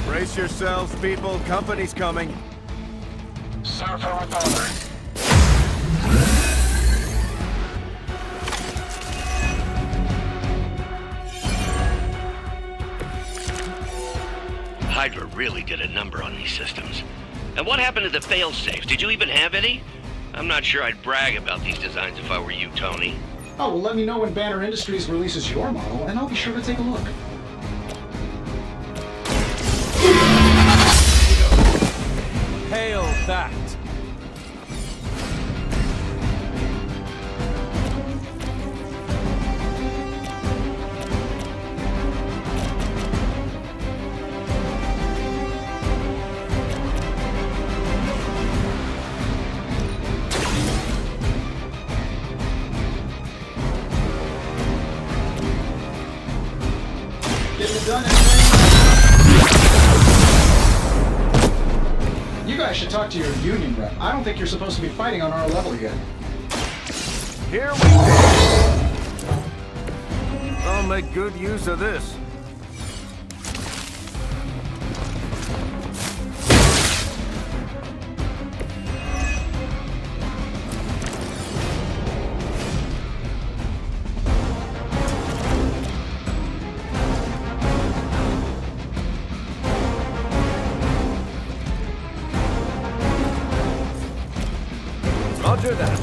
Brace yourselves, people. Company's coming. Serve her with honor. Hydra really did a number on these systems. And what happened to the fail-safes? Did you even have any? I'm not sure I'd brag about these designs if I were you, Tony. Oh, well, let me know when Banner Industries releases your model, and I'll be sure to take a look. Hail that! Getting it done, You guys should talk to your union rep. I don't think you're supposed to be fighting on our level yet. Here we go. I'll make good use of this. Roger that.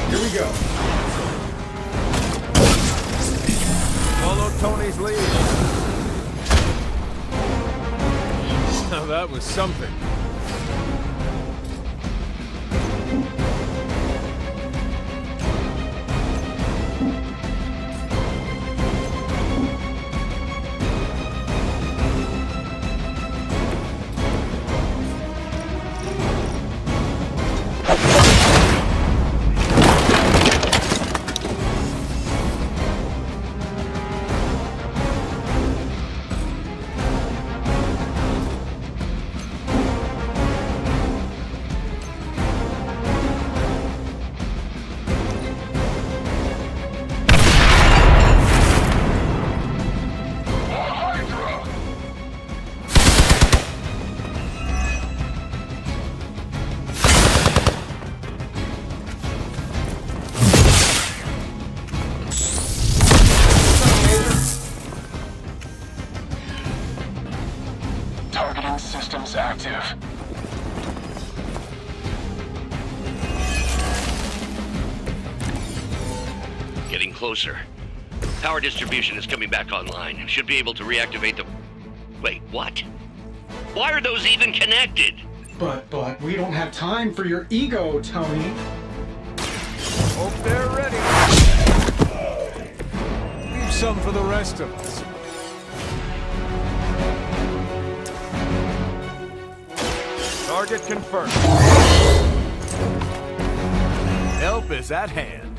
Here we go. Follow Tony's lead. Now that was something. Targeting systems active. Getting closer. Power distribution is coming back online. Should be able to reactivate the... Wait, what? Why are those even connected? But we don't have time for your ego, Tony. Hope they're ready. Leave some for the rest of us. Target confirmed. Help is at hand.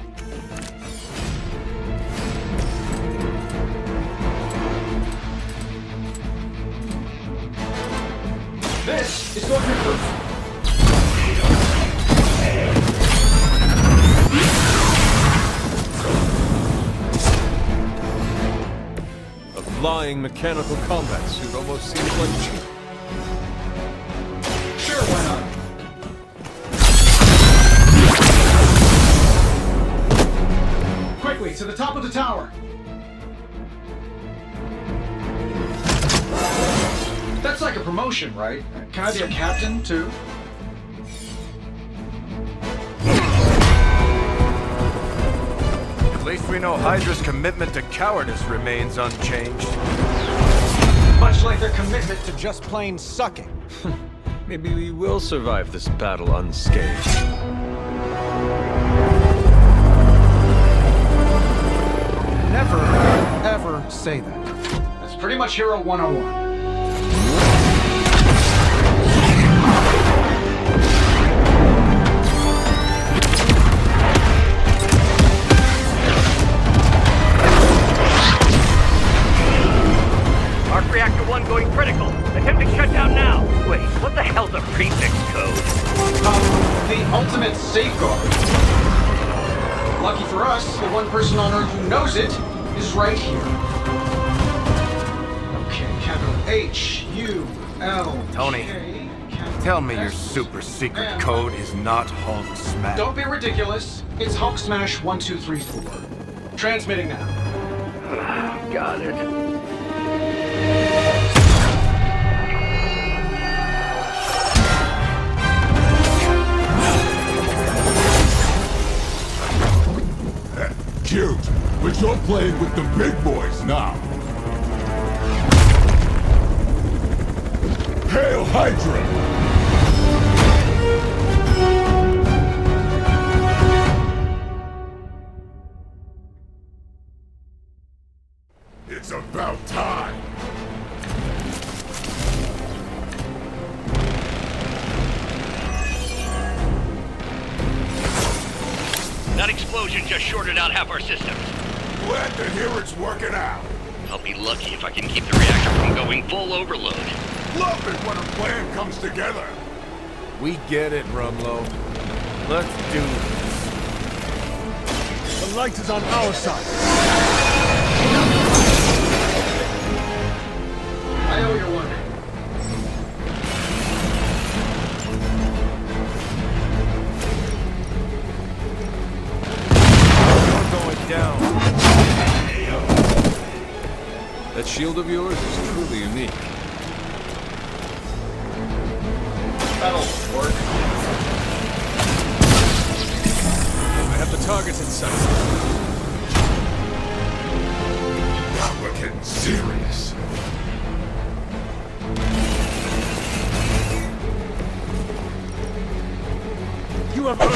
This is going to proof. A flying mechanical combat suit almost seems like cheap. Sure, why not? Quickly, to the top of the tower. That's like a promotion, right? Can I be a captain, too? At least we know Hydra's commitment to cowardice remains unchanged. Much like their commitment to just plain sucking. Maybe we will survive this battle unscathed. Never, ever say that. That's pretty much Hero 101. Arc Reactor 1 going critical. Attempting shutdown now. Wait, what the hell's a prefix code? The ultimate safeguard. Lucky for us, the one person on Earth who knows it is right here. Okay, capital H-U-L. Tony, tell me your super secret code is not Hulk Smash. Don't be ridiculous. It's Hulk Smash 1234. Transmitting now. Got it. Cute, but you're playing with the big boys now. Hail Hydra! It's about time. That explosion just shorted out half our systems. Glad to hear it's working out. I'll be lucky if I can keep the reactor from going full overload. Love it when a plan comes together. We get it, Rumlow. Let's do this. The light is on our side. I owe you one. shield of yours is truly unique. That'll work. I have the targets in sight. We're getting serious. You have heard.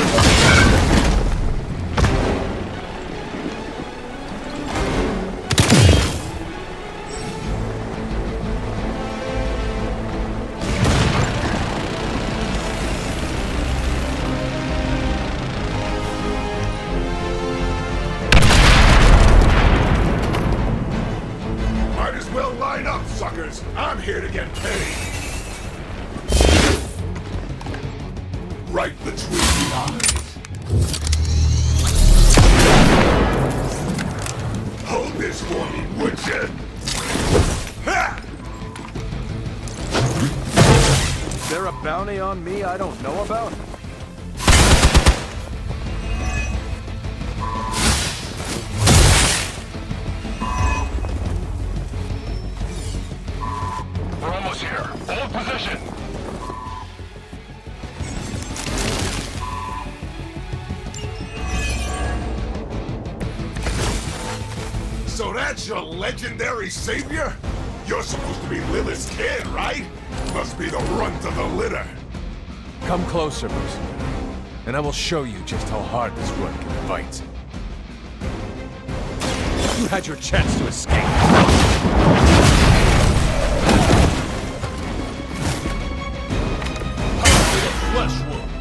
Might as well line up, suckers. I'm here to get paid. Right between the eyes. Hold this for me, would you? Ha! Is there a bounty on me I don't know about? We're almost here. Hold position. So that's your legendary savior? You're supposed to be Lilith's kid, right? Must be the runt of the litter. Come closer, mercenary, and I will show you just how hard this run can bite. You had your chance to escape. Flesh wound.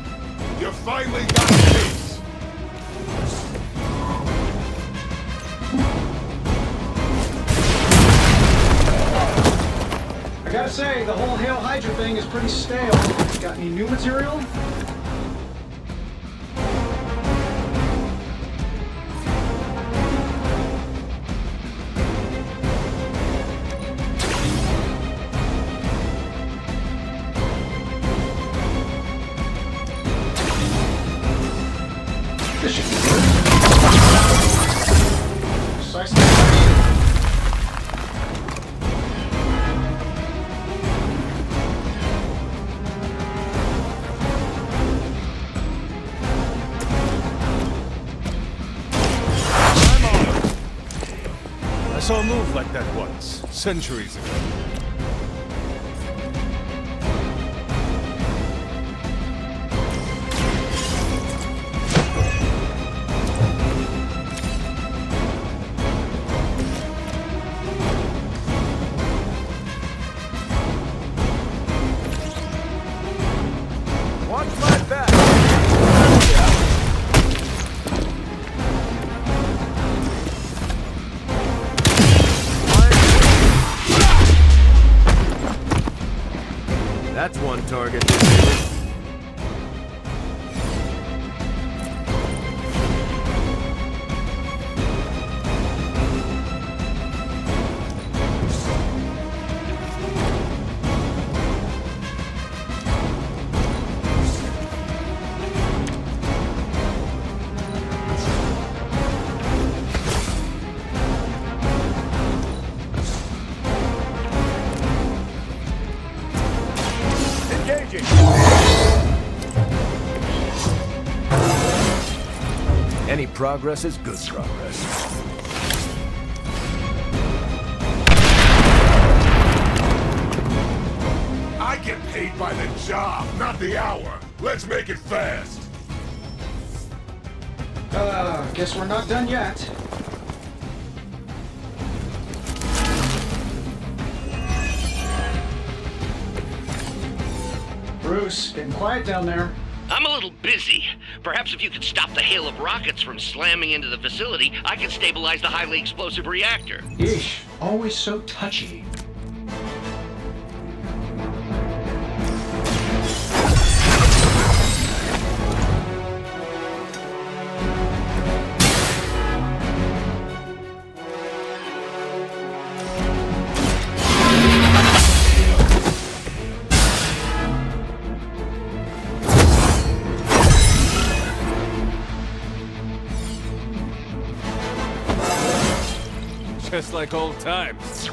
You finally got a piece. I gotta say, the whole Hail Hydra thing is pretty stale. Got any new material? This should be good. Precisely what I needed. I saw a move like that once, centuries ago. Watch my back! That's one target. Engaging! Any progress is good progress. I get paid by the job, not the hour. Let's make it fast. Guess we're not done yet. Bruce, getting quiet down there. I'm a little busy. Perhaps if you could stop the hail of rockets from slamming into the facility, I could stabilize the highly explosive reactor. Yeesh, always so touchy. Just like old times.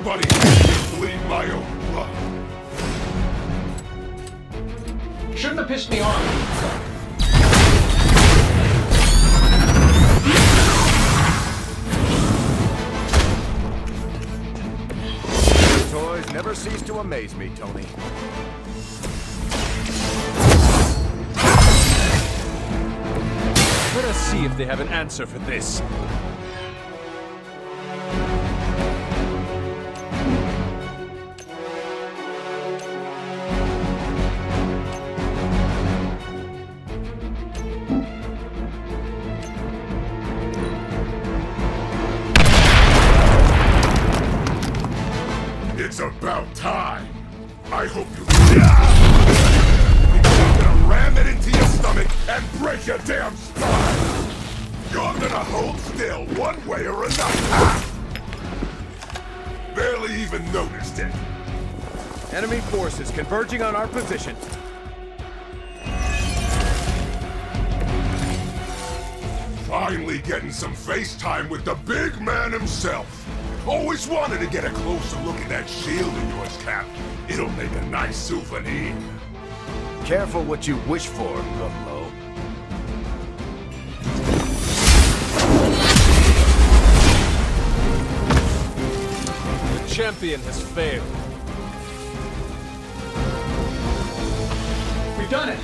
Nobody can bleed my own blood. Shouldn't have pissed me off. Toys never cease to amaze me, Tony. Let us see if they have an answer for this. It's about time. I hope you... I'm gonna ram it into your stomach and break your damn spine. You're gonna hold still one way or another. Barely even noticed it. Enemy forces converging on our position. Finally getting some face time with the big man himself. Always wanted to get a closer look at that shield of yours, Cap. It'll make a nice souvenir. Careful what you wish for, Gumlo. The champion has failed. We've done it.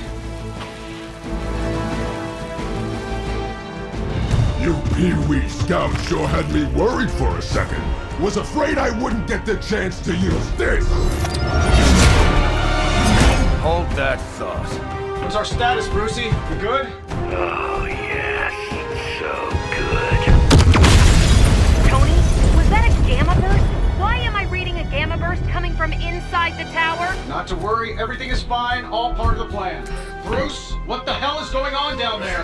You Pee-wee Scout sure had me worried for a second. Was afraid I wouldn't get the chance to use this. Hold that thought. What's our status, Brucey? We good? Oh, yes. So good. Tony, was that a gamma burst? Why am I reading a gamma burst coming from inside the tower? Not to worry, everything is fine, all part of the plan. Bruce, what the hell is going on down there?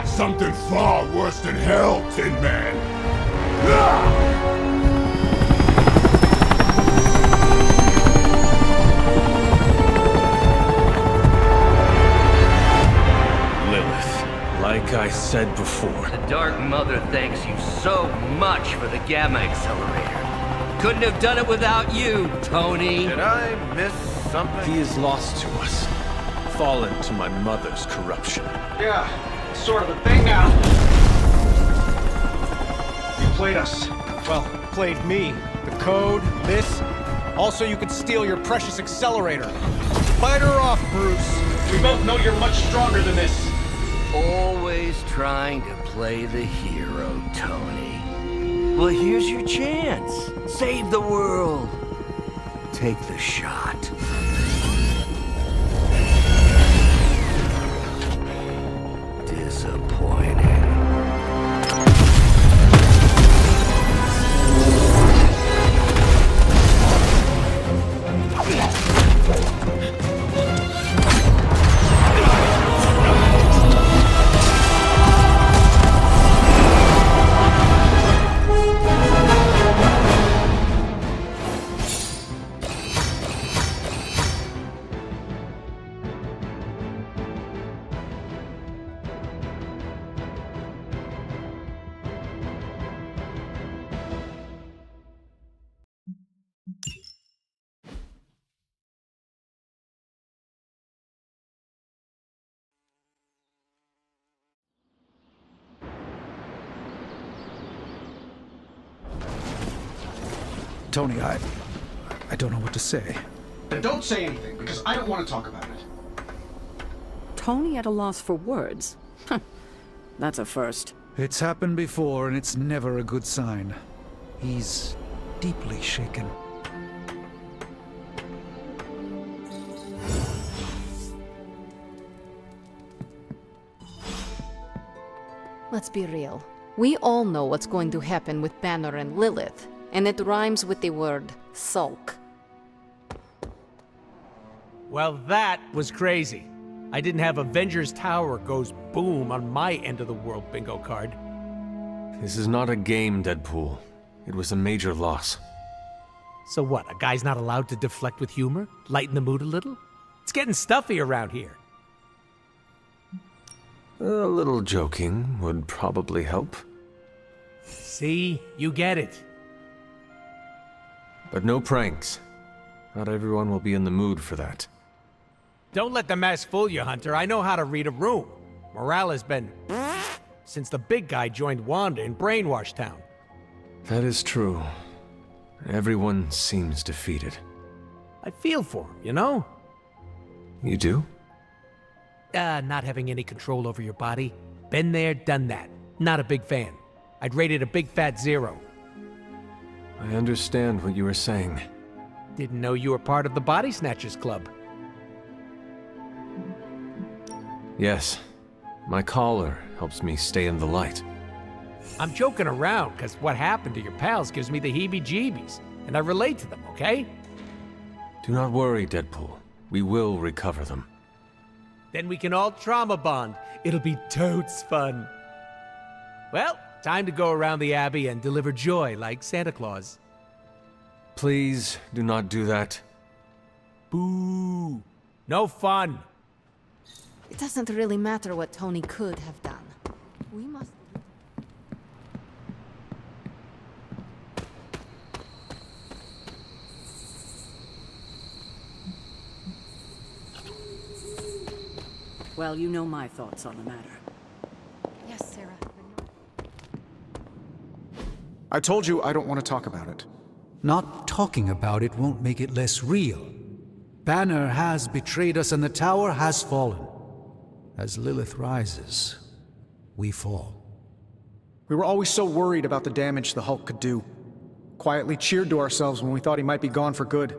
Something far worse than hell, Tin Man. Ah! Like I said before. The Dark Mother thanks you so much for the Gamma Accelerator. Couldn't have done it without you, Tony. Did I miss something? He is lost to us. Fallen to my mother's corruption. Yeah, sort of a thing now. You played us. Well, played me. The code, this. Also, you could steal your precious accelerator. Fight her off, Bruce. We both know you're much stronger than this. Always trying to play the hero, Tony. Well, here's your chance. Save the world. Take the shot. Disappointing. Tony, I don't know what to say. Then don't say anything, because I don't want to talk about it. Tony at a loss for words. That's a first. It's happened before, and it's never a good sign. He's deeply shaken. Let's be real. We all know what's going to happen with Banner and Lilith, and it rhymes with the word sulk. Well, that was crazy. I didn't have Avengers Tower goes boom on my end of the world bingo card. This is not a game, Deadpool. It was a major loss. So what, a guy's not allowed to deflect with humor? Lighten the mood a little? It's getting stuffy around here. A little joking would probably help. See? You get it. But no pranks. Not everyone will be in the mood for that. Don't let the mask fool you, Hunter. I know how to read a room. Morale has been since the big guy joined Wanda in Brainwash Town. That is true. Everyone seems defeated. I feel for him, you know? You do? Not having any control over your body. Been there, done that. Not a big fan. I'd rate it a big fat 0. I understand what you were saying. Didn't know you were part of the Body Snatchers Club. Yes. My collar helps me stay in the light. I'm joking around, because what happened to your pals gives me the heebie-jeebies, and I relate to them, okay? Do not worry, Deadpool. We will recover them. Then we can all trauma bond. It'll be totes fun. Well, time to go around the Abbey and deliver joy like Santa Claus. Please do not do that. Boo! No fun! It doesn't really matter what Tony could have done. We must... Well, you know my thoughts on the matter. Yes, Sarah. I told you I don't want to talk about it. Not talking about it won't make it less real. Banner has betrayed us and the tower has fallen. As Lilith rises, we fall. We were always so worried about the damage the Hulk could do. Quietly cheered to ourselves when we thought he might be gone for good.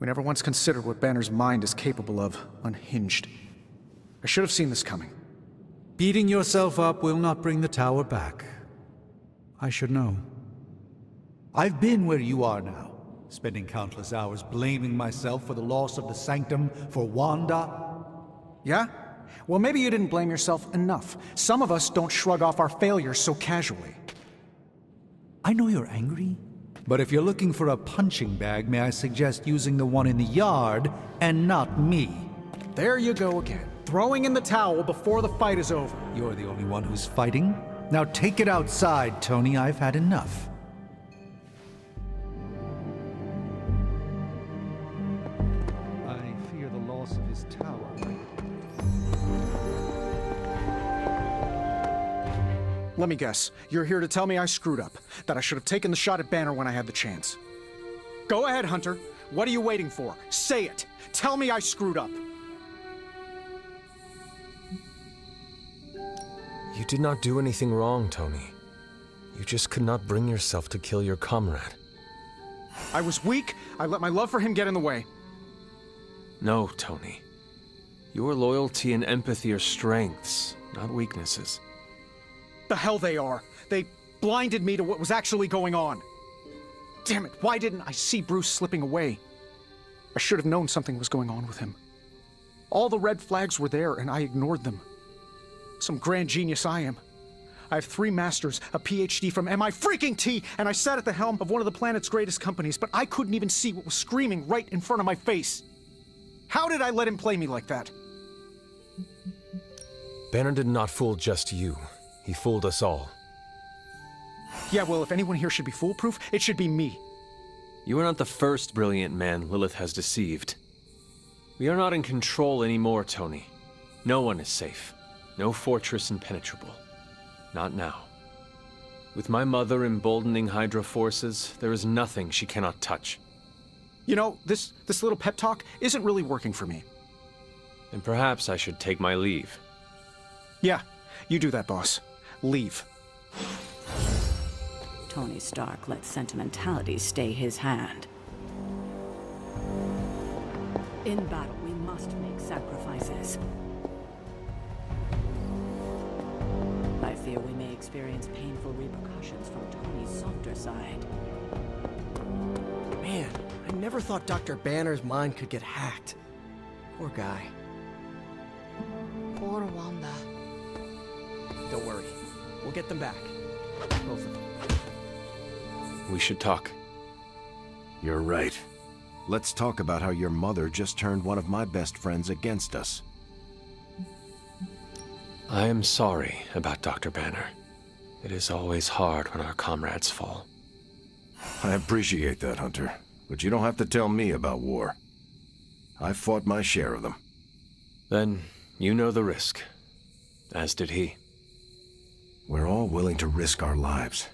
We never once considered what Banner's mind is capable of, unhinged. I should have seen this coming. Beating yourself up will not bring the tower back. I should know. I've been where you are now, spending countless hours blaming myself for the loss of the Sanctum for Wanda. Yeah? Well, maybe you didn't blame yourself enough. Some of us don't shrug off our failures so casually. I know you're angry, but if you're looking for a punching bag, may I suggest using the one in the yard and not me? There you go again. Throwing in the towel before the fight is over. You're the only one who's fighting. Now take it outside, Tony. I've had enough. I fear the loss of his tower. Let me guess. You're here to tell me I screwed up. That I should have taken the shot at Banner when I had the chance. Go ahead, Hunter. What are you waiting for? Say it. Tell me I screwed up. You did not do anything wrong, Tony. You just could not bring yourself to kill your comrade. I was weak. I let my love for him get in the way. No, Tony. Your loyalty and empathy are strengths, not weaknesses. The hell they are. They blinded me to what was actually going on. Damn it, why didn't I see Bruce slipping away? I should have known something was going on with him. All the red flags were there, and I ignored them. Some grand genius I am. I have 3 masters, a PhD from MI-freaking-T, and I sat at the helm of one of the planet's greatest companies, but I couldn't even see what was screaming right in front of my face. How did I let him play me like that? Banner did not fool just you. He fooled us all. Yeah, well, if anyone here should be foolproof, it should be me. You are not the first brilliant man Lilith has deceived. We are not in control anymore, Tony. No one is safe. No fortress impenetrable. Not now. With my mother emboldening Hydra forces, there is nothing she cannot touch. You know, this little pep talk isn't really working for me. And perhaps I should take my leave. Yeah, you do that, boss. Leave. Tony Stark let sentimentality stay his hand. In battle, we must make sacrifices. I fear we may experience painful repercussions from Tony's softer side. Man, I never thought Dr. Banner's mind could get hacked. Poor guy. Poor Wanda. Don't worry. We'll get them back. Both of them. We should talk. You're right. Let's talk about how your mother just turned one of my best friends against us. I am sorry about Dr. Banner. It is always hard when our comrades fall. I appreciate that, Hunter. But you don't have to tell me about war. I've fought my share of them. Then you know the risk. As did he. We're all willing to risk our lives.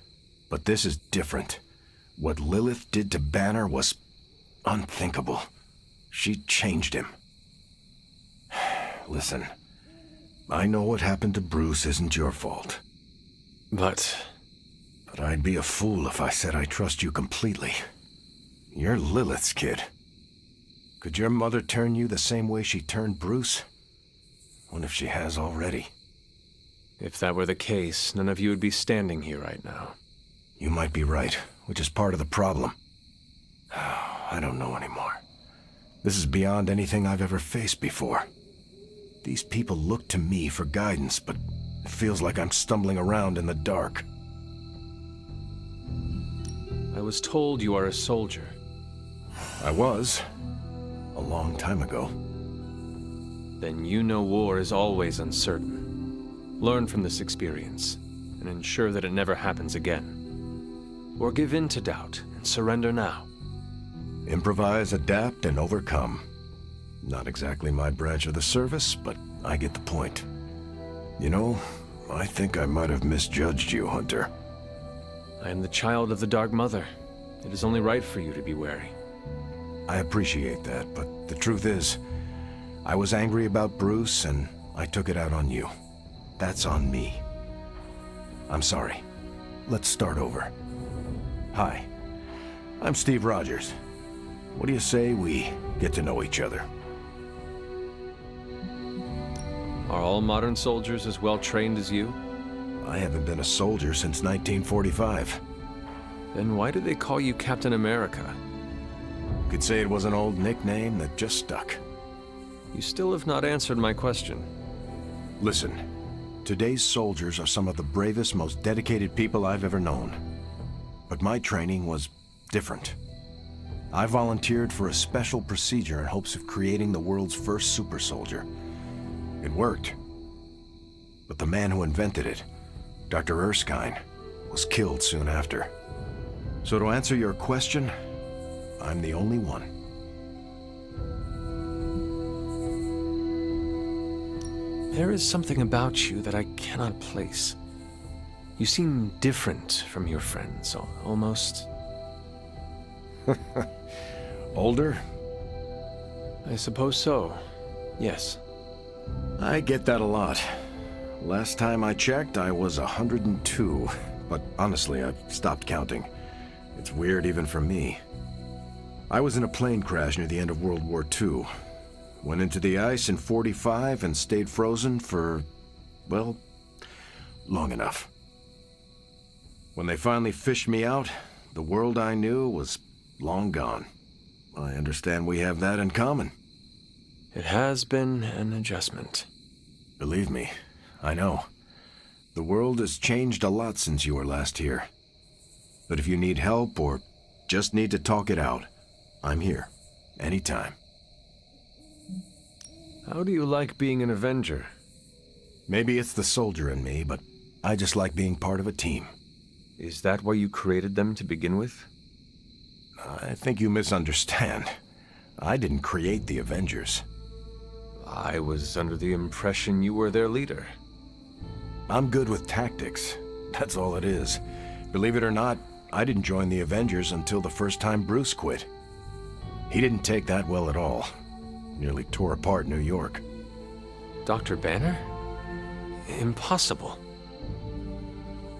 But this is different. What Lilith did to Banner was unthinkable. She changed him. Listen, I know what happened to Bruce isn't your fault. But I'd be a fool if I said I trust you completely. You're Lilith's kid. Could your mother turn you the same way she turned Bruce? What if she has already? if that were the case, none of you would be standing here right now. You might be right, which is part of the problem. I don't know anymore. This is beyond anything I've ever faced before. These people look to me for guidance, but it feels like I'm stumbling around in the dark. I was told you are a soldier. I was. A long time ago. Then you know war is always uncertain. Learn from this experience, and ensure that it never happens again. Or give in to doubt and surrender now. Improvise, adapt, and overcome. Not exactly my branch of the service, but I get the point. You know, I think I might have misjudged you, Hunter. I am the child of the Dark Mother. It is only right for you to be wary. I appreciate that, but the truth is, I was angry about Bruce, and I took it out on you. That's on me. I'm sorry. Let's start over. Hi, I'm Steve Rogers. What do you say we get to know each other? Are all modern soldiers as well trained as you? I haven't been a soldier since 1945. Then why do they call you Captain America? Could say it was an old nickname that just stuck. You still have not answered my question. Listen, today's soldiers are some of the bravest, most dedicated people I've ever known. But my training was different. I volunteered for a special procedure in hopes of creating the world's first super soldier. It worked. But the man who invented it, Dr. Erskine, was killed soon after. So to answer your question, I'm the only one. There is something about you that I cannot place. You seem different from your friends, almost... Older? I suppose so, yes. I get that a lot. Last time I checked, I was 102, but honestly, I've stopped counting. It's weird even for me. I was in a plane crash near the end of World War II. Went into the ice in '45 and stayed frozen for, well, long enough. When they finally fished me out, the world I knew was long gone. I understand we have that in common. It has been an adjustment. Believe me, I know. The world has changed a lot since you were last here. But if you need help or just need to talk it out, I'm here, anytime. How do you like being an Avenger? Maybe it's the soldier in me, but I just like being part of a team. Is that why you created them to begin with? I think you misunderstand. I didn't create the Avengers. I was under the impression you were their leader. I'm good with tactics. That's all it is. Believe it or not, I didn't join the Avengers until the first time Bruce quit. He didn't take that well at all. Nearly tore apart New York. Dr. Banner? Impossible.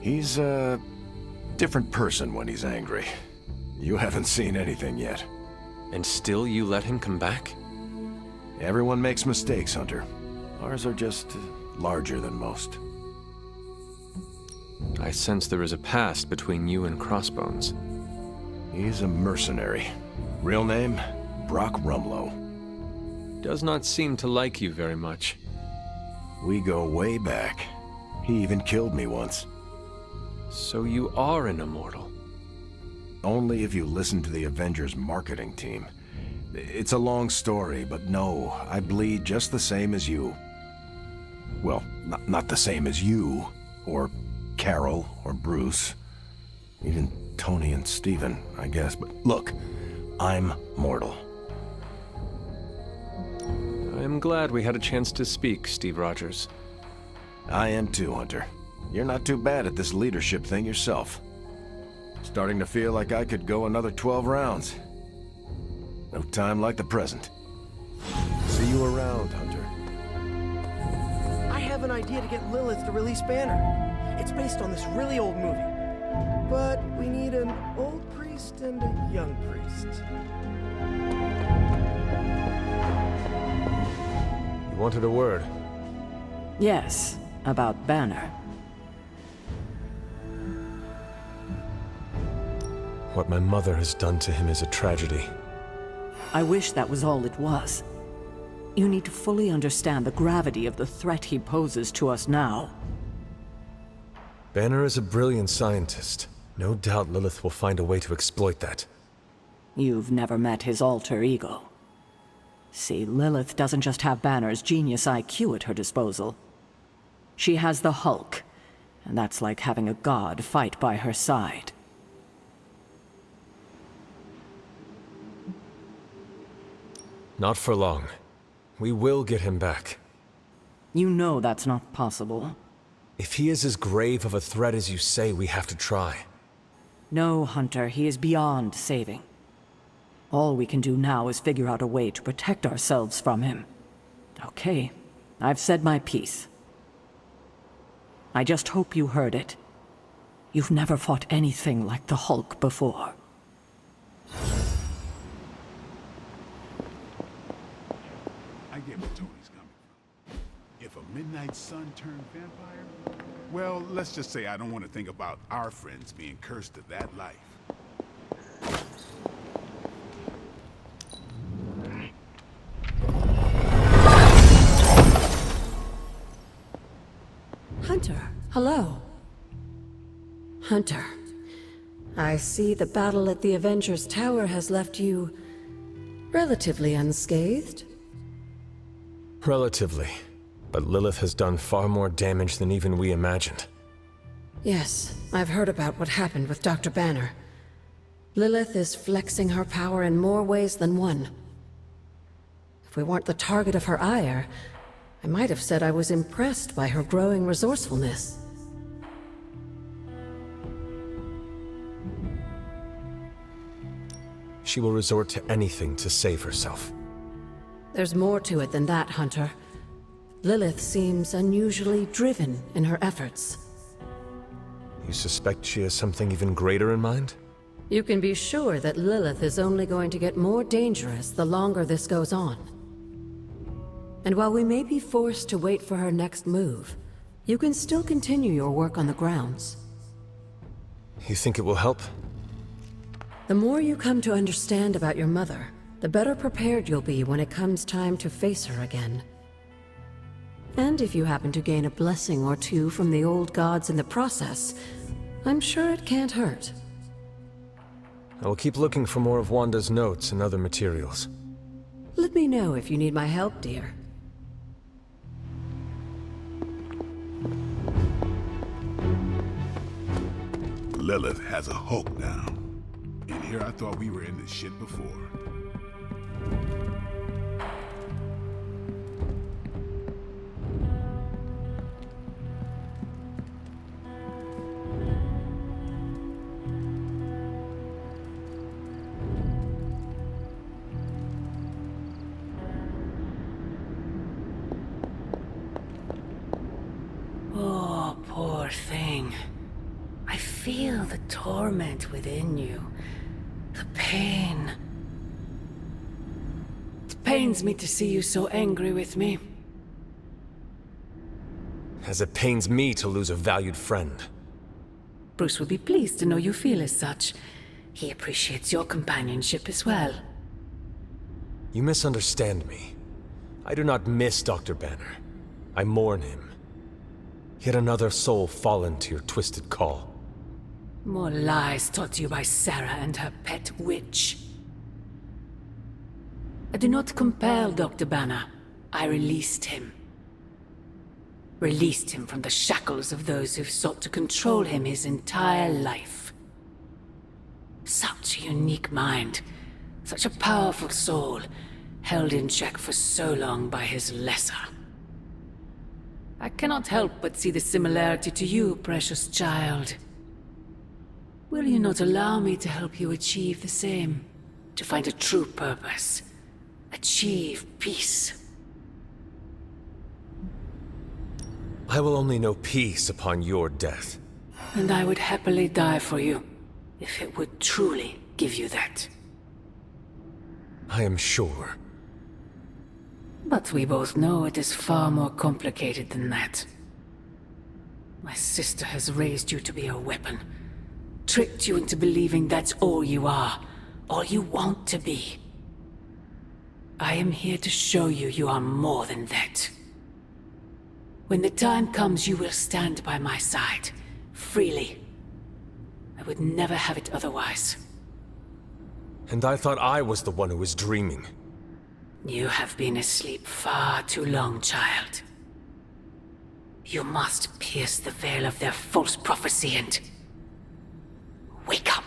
He's a different person when he's angry. You haven't seen anything yet. And still you let him come back? Everyone makes mistakes, Hunter. Ours are just larger than most. I sense there is a past between you and Crossbones. He's a mercenary. Real name, Brock Rumlow. Does not seem to like you very much. We go way back. He even killed me once. So you are an immortal? Only if you listen to the Avengers marketing team. It's a long story, but no, I bleed just the same as you. Well, not the same as you, or Carol, or Bruce. Even Tony and Steven, I guess, but look, I'm mortal. I am glad we had a chance to speak, Steve Rogers. I am too, Hunter. You're not too bad at this leadership thing yourself. Starting to feel like I could go another 12 rounds. No time like the present. See you around, Hunter. I have an idea to get Lilith to release Banner. It's based on this really old movie. But we need an old priest and a young priest. You wanted a word? Yes, about Banner. What my mother has done to him is a tragedy. I wish that was all it was. You need to fully understand the gravity of the threat he poses to us now. Banner is a brilliant scientist. No doubt Lilith will find a way to exploit that. You've never met his alter ego. See, Lilith doesn't just have Banner's genius IQ at her disposal. She has the Hulk, and that's like having a god fight by her side. Not for long. We will get him back. You know that's not possible. If he is as grave of a threat as you say, we have to try. No, Hunter, he is beyond saving. All we can do now is figure out a way to protect ourselves from him. Okay, I've said my piece. I just hope you heard it. You've never fought anything like the Hulk before. I get where Tony's coming from. If a midnight sun turned vampire, well, let's just say I don't want to think about our friends being cursed to that life. Hunter, hello. Hunter, I see the battle at the Avengers Tower has left you relatively unscathed. Relatively. But Lilith has done far more damage than even we imagined. Yes, I've heard about what happened with Dr. Banner. Lilith is flexing her power in more ways than one. If we weren't the target of her ire, I might have said I was impressed by her growing resourcefulness. She will resort to anything to save herself. There's more to it than that, Hunter. Lilith seems unusually driven in her efforts. You suspect she has something even greater in mind? You can be sure that Lilith is only going to get more dangerous the longer this goes on. And while we may be forced to wait for her next move, you can still continue your work on the grounds. You think it will help? The more you come to understand about your mother, the better prepared you'll be when it comes time to face her again. And if you happen to gain a blessing or two from the old gods in the process, I'm sure it can't hurt. I will keep looking for more of Wanda's notes and other materials. Let me know if you need my help, dear. Lilith has a Hulk now. And here I thought we were in this shit before. Oh, poor thing. I feel the torment within you. The pain. It pains me to see you so angry with me. As it pains me to lose a valued friend. Bruce would be pleased to know you feel as such. He appreciates your companionship as well. You misunderstand me. I do not miss Dr. Banner. I mourn him. Yet another soul fallen to your twisted call. More lies taught you by Sarah and her pet witch. I do not compel Dr. Banner. I released him. Released him from the shackles of those who've sought to control him his entire life. Such a unique mind. Such a powerful soul, held in check for so long by his lesser. I cannot help but see the similarity to you, precious child. Will you not allow me to help you achieve the same? To find a true purpose. Achieve peace. I will only know peace upon your death. And I would happily die for you, if it would truly give you that. I am sure. But we both know it is far more complicated than that. My sister has raised you to be a weapon. Tricked you into believing that's all you are, all you want to be. I am here to show you you are more than that. When the time comes, you will stand by my side, freely. I would never have it otherwise. And I thought I was the one who was dreaming. You have been asleep far too long, child. You must pierce the veil of their false prophecy and... wake up!